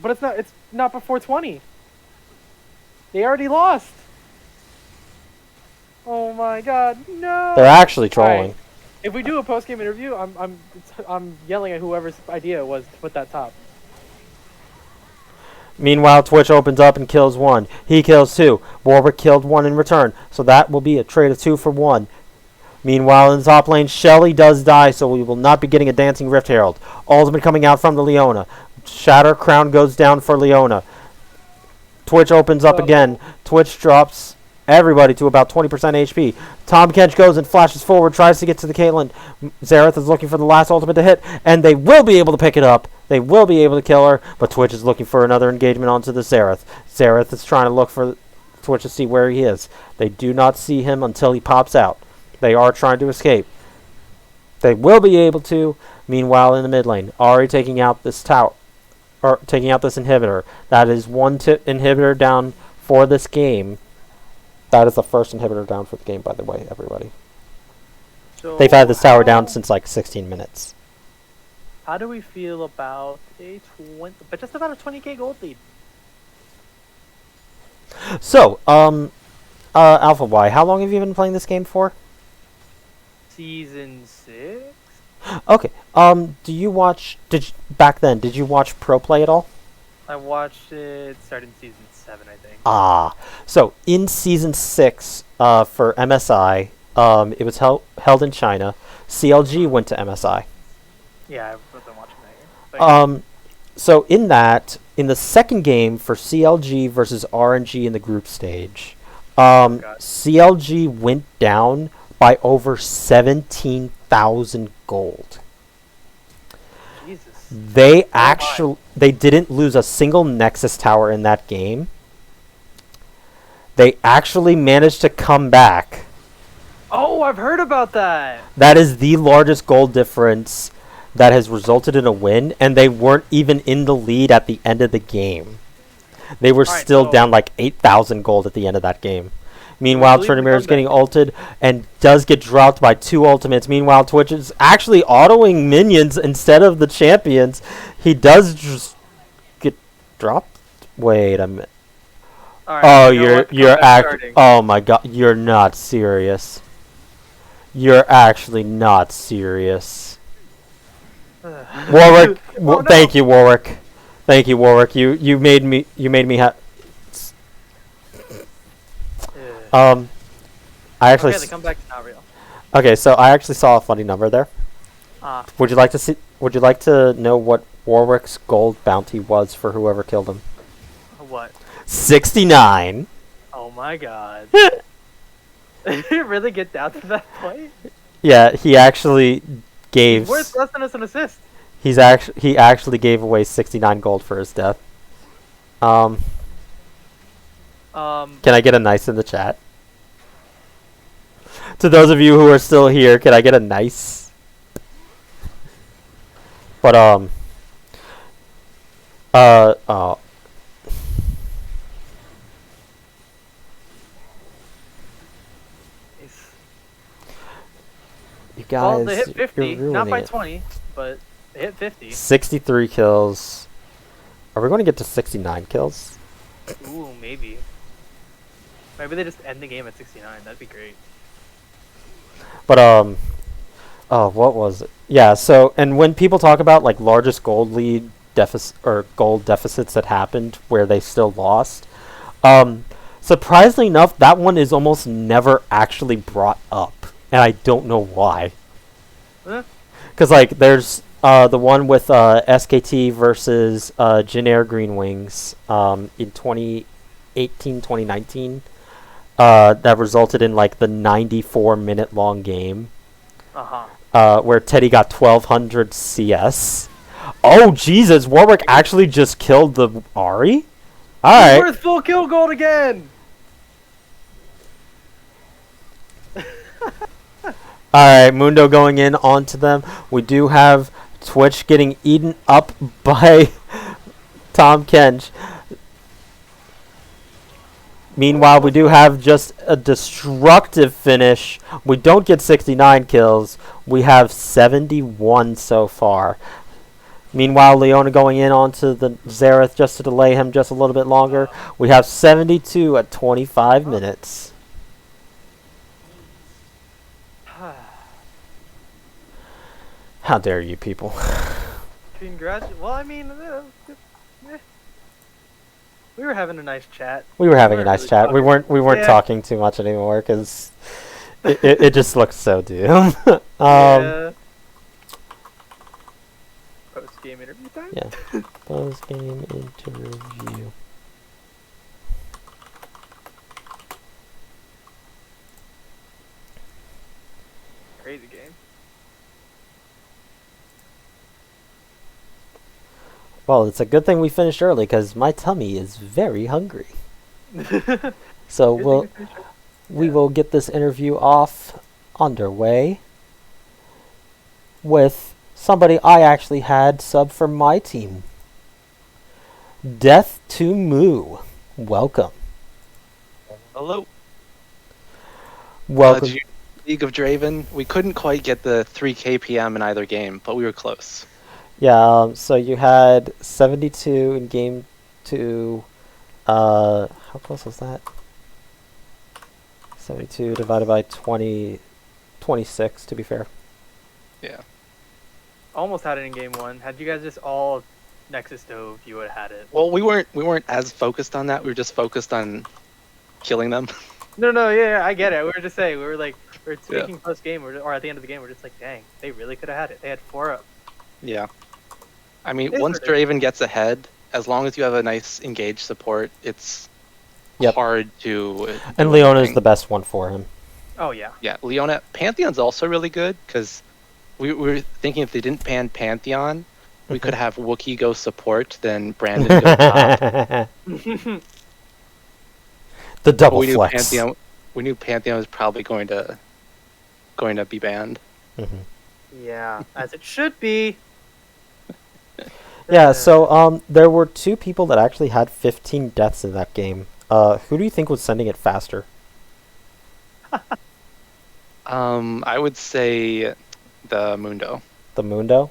But it's not before 20. They already lost. Oh my god, no! They're actually trolling. Right. If we do a post-game interview, I'm yelling at whoever's idea it was to put that top. Meanwhile, Twitch opens up and kills 1. He kills 2. Warwick killed 1 in return, so that will be a trade of 2 for 1. Meanwhile, in the top lane, Shelly does die, so we will not be getting a Dancing Rift Herald. Ultimate coming out from the Leona. Shatter Crown goes down for Leona. Twitch opens up again. Twitch drops everybody to about 20% HP. Tom Kench goes and flashes forward, tries to get to the Caitlyn. Xerath is looking for the last ultimate to hit, and they will be able to pick it up. They will be able to kill her, but Twitch is looking for another engagement onto the Xerath. Xerath is trying to look for Twitch to see where he is. They do not see him until he pops out. They are trying to escape. They will be able to. Meanwhile, in the mid lane, Ahri taking out this tower, or taking out this inhibitor. That is one inhibitor down for this game. That is the first inhibitor down for the game, by the way, everybody. So they've had this tower down since 16 minutes. How do we feel about just about a 20k gold lead? So, Alpha Y, how long have you been playing this game for? Season 6. Okay. Back then, did you watch Pro Play at all? I watched it starting season 7, I think. So in season 6, for MSI, it was held in China. CLG went to MSI. Yeah, I've been watching that game. So in the second game for CLG versus RNG in the group stage, CLG went down by over 17,000 gold. Jesus. They didn't lose a single Nexus tower in that game. They actually managed to come back. Oh, I've heard about that. That is the largest gold difference that has resulted in a win, and they weren't even in the lead at the end of the game. They were still down 8,000 gold at the end of that game. Meanwhile, believe in the Trinamir is getting comeback. ulted and does get dropped by 2 ultimates. Meanwhile, Twitch is actually autoing minions instead of the champions. He does just get dropped. Wait a minute. All Oh, right, you know what? The you're comeback's starting. Oh my god, you're not serious. You're actually not serious. Warwick, Oh, no. thank you, Warwick. Thank you, Warwick. You made me I actually Okay, the comeback's not real. okay, so I actually saw a funny number there. Would you like to see? Would you like to know what Warwick's gold bounty was for whoever killed him? What? 69. Oh my god. Did it really get down to that point? Yeah, he actually gave. He's worth less than an assist. He actually gave away 69 gold for his death. Can I get a nice in the chat? To those of you who are still here, can I get a nice? But oh. You guys, Well, they hit 50, you're not by ruining it. 20, but they hit 50. 63 kills. Are we going to get to 69 kills? Ooh, maybe. Maybe they just end the game at 69. That'd be great. But oh, what was it? Yeah. So, and when people talk about like largest gold lead deficit or gold deficits that happened where they still lost, surprisingly enough, that one is almost never actually brought up, and I don't know why. Because like there's the one with SKT versus Jin Air Green Wings in 2018, 2019. That resulted in like the 94-minute long game. Where Teddy got 1200 CS. Oh Jesus! Warwick actually just killed the Ahri. All right. Worth full kill gold again. All right, Mundo going in onto them. We do have Twitch getting eaten up by Tom Kench. Meanwhile, we do have just a destructive finish. We don't get 69 kills. We have 71 so far. Meanwhile, Leona going in onto the Xerath just to delay him just a little bit longer. We have 72 at 25 minutes. How dare you people. Congrats. Well, I mean, we were having a nice chat. We were having a nice really chat. We weren't Yeah. talking too much anymore because it just looks so doomed. Yeah. Post game interview time. Yeah. Post game interview. Crazy game. Well, it's a good thing we finished early because my tummy is very hungry. So we will get this interview off underway with somebody I actually had sub for my team. Death to Moo. Welcome. Hello. Welcome. League of Draven. We couldn't quite get the 3 kpm in either game, but we were close. Yeah, so you had 72 in game 2. How close was that? 72 divided by 20, 26 to be fair. Yeah. Almost had it in game 1. Had you guys just all Nexus dove, you would have had it. Well, we weren't as focused on that. We were just focused on killing them. No, yeah, I get it. We were just saying, we were speaking post game, or at the end of the game, we're just like, dang, they really could have had it. They had 4 up. Yeah. I mean, It's once ridiculous. Draven gets ahead, as long as you have a nice engaged support, it's Yep. hard to. And do Leona is anything. the best one for him. Oh yeah. Yeah, Leona. Pantheon's also really good because we were thinking if they didn't pan Pantheon, we could have Wookiee go support, then Brandon go top. The double we knew flex. Pantheon. We knew Pantheon was probably going to be banned. Yeah, as it should be. Yeah, so there were 2 people that actually had 15 deaths in that game. Who do you think was sending it faster? I would say the Mundo. The Mundo?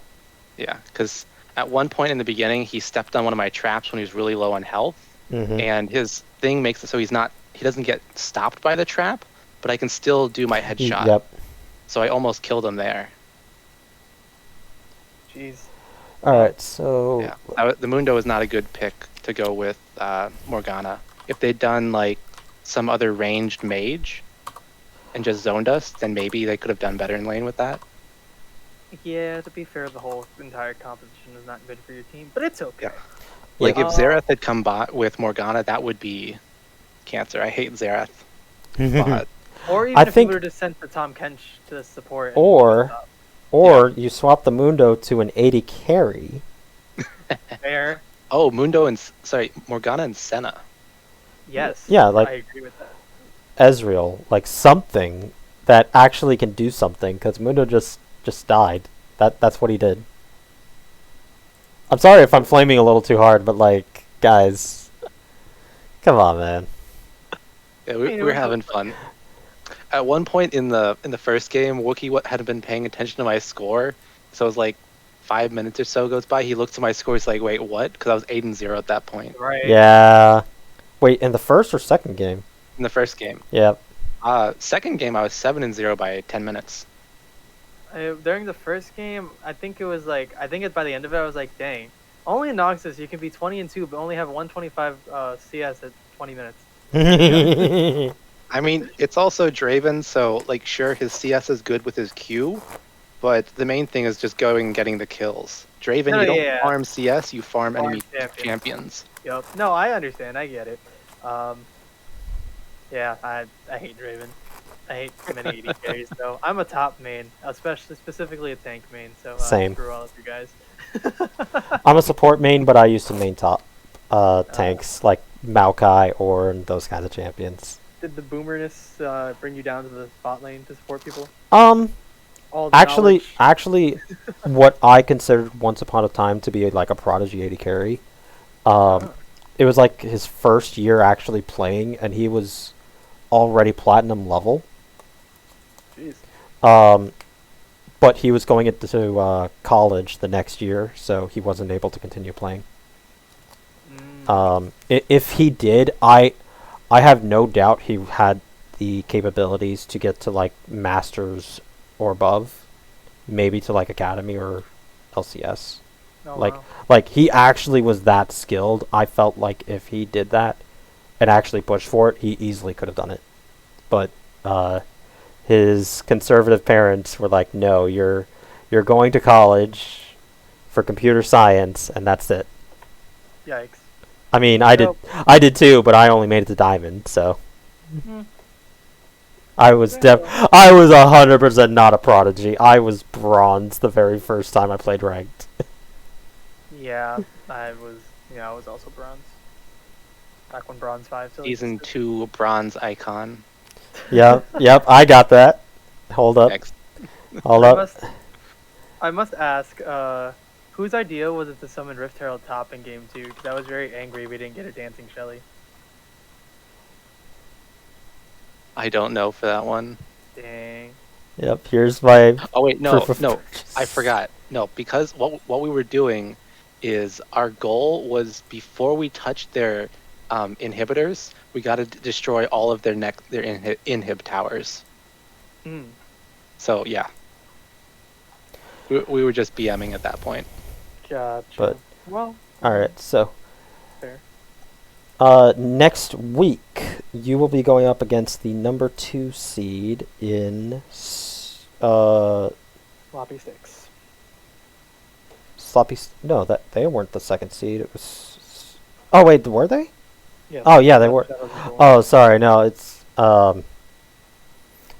Yeah, because at one point in the beginning, he stepped on one of my traps when he was really low on health, Mm-hmm. and his thing makes it so he doesn't get stopped by the trap, but I can still do my headshot. Yep. So I almost killed him there. Jeez. Alright, so... Yeah, the Mundo is not a good pick to go with Morgana. If they'd done like some other ranged mage and just zoned us, then maybe they could have done better in lane with that. Yeah, to be fair, the whole entire composition is not good for your team, but it's okay. Yeah. Like Yeah. if Xerath had come bot with Morgana, that would be cancer. I hate Xerath bot. Or even I if think- you were to send the Tom Kench to support. and Or- mess up. Or you swap the Mundo to an 80 carry. Fair. Oh, Morgana and Senna. Yes. Yeah, like- I agree with that. Ezreal, like something that actually can do something, because Mundo just died. That's what he did. I'm sorry if I'm flaming a little too hard, but like, guys, come on, man. Yeah, mean, it we were was having fun. At one point in the first game, Wookie hadn't been paying attention to my score, so it was like 5 minutes or so goes by. He looks at my score. He's like, "Wait, what?" Because I was 8-0 at that point Right. Yeah. Wait, in the first or second game? in the first game. Yep. Second game, I was 7-0 by 10 minutes. During the first game, I think it's by the end of it, I was like, dang. Only in Noxus, you can be 20-2, but only have 125 CS at 20 minutes. I mean, it's also Draven, so like, sure, his CS is good with his Q, but the main thing is just going and getting the kills. Draven, No, you don't yeah. farm CS, you farm enemy champions. champions. Yep. No, I understand. I get it. Yeah, I hate Draven. I hate too many 80 carries, though. I'm a top main, specifically a tank main, so Same. screw all of you guys. I'm a support main, but I used to main top tanks like Maokai or those kinds of champions. Did the boomerness bring you down to the bot lane to support people? Um, All the actually, knowledge? what I considered once upon a time to be like a prodigy 80 carry. It was like his first year actually playing, and he was already platinum level. Jeez. But he was going into college the next year, so he wasn't able to continue playing. If he did, I have no doubt he had the capabilities to get to like masters or above, maybe to like academy or LCS. Oh, like wow. like he actually was that skilled. I felt like if he did that and actually pushed for it, he easily could have done it. But his conservative parents were like, "No, you're going to college for computer science, and that's it." Yikes. I mean, I did too, but I only made it to diamond, so Mm. I was 100% not a prodigy. I was bronze the very first time I played ranked. Yeah, I was also bronze. Back when bronze 5 still Season existed. 2 bronze icon. Yep, I got that. Hold up. Next. Hold I up. I must ask, whose idea was it to summon Rift Herald top in game 2? Because I was very angry we didn't get a dancing Shelly. I don't know for that one. Dang. Yep, here's my Oh wait, no, proof of no, purchase. I forgot. No, because what we were doing is our goal was before we touched their inhibitors, we got to destroy all of their inhib towers. Hmm. So yeah, we were just BMing at that point. Gotcha. But- well, Alright, so fair. next week you will be going up against the number 2 seed in Floppy sticks. no, that they weren't the second seed. It was Oh wait, were they? Yeah. Oh yeah, they were. That was the goal. Oh, sorry, no, it's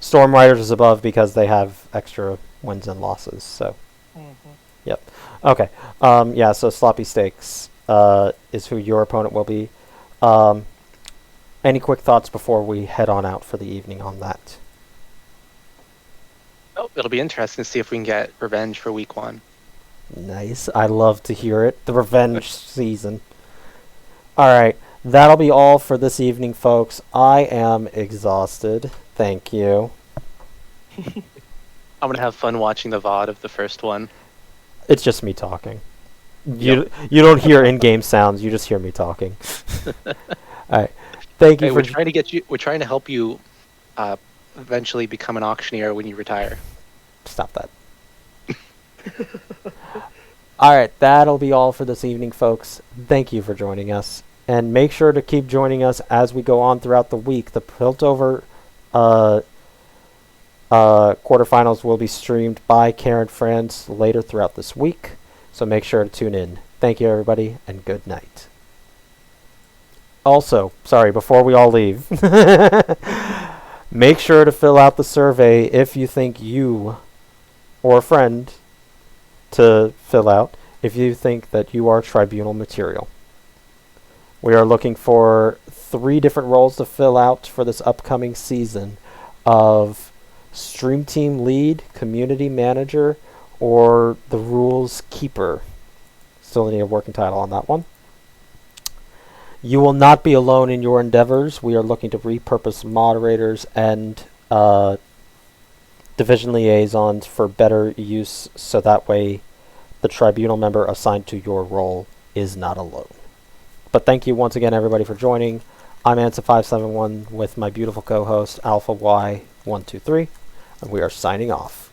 Storm Riders is above because they have extra wins and losses. So, Mhm. okay, yeah. So Sloppy Steaks is who your opponent will be. Any quick thoughts before we head on out for the evening on that? Oh, it'll be interesting to see if we can get revenge for week 1. Nice. I love to hear it. The revenge season. All right, that'll be all for this evening, folks. I am exhausted. Thank you. I'm gonna have fun watching the VOD of the first one. It's just me talking. You don't hear in-game sounds. You just hear me talking. All right. Thank you Hey, for. we're trying to help you eventually become an auctioneer when you retire. Stop that. All right, that'll be all for this evening, folks. Thank you for joining us, and make sure to keep joining us as we go on throughout the week. The Piltover quarterfinals will be streamed by Karen Franz later throughout this week, so make sure to tune in. Thank you, everybody, and good night. Also, sorry, before we all leave, make sure to fill out the survey if you think you or a friend to fill out if you think that you are tribunal material. We are looking for 3 different roles to fill out for this upcoming season of Stream Team Lead, Community Manager, or the Rules Keeper. Still need a working title on that one. You will not be alone in your endeavors. We are looking to repurpose moderators and division liaisons for better use, so that way the tribunal member assigned to your role is not alone. But thank you once again, everybody, for joining. I'm Ansa571 with my beautiful co-host, Alpha Y123, and we are signing off.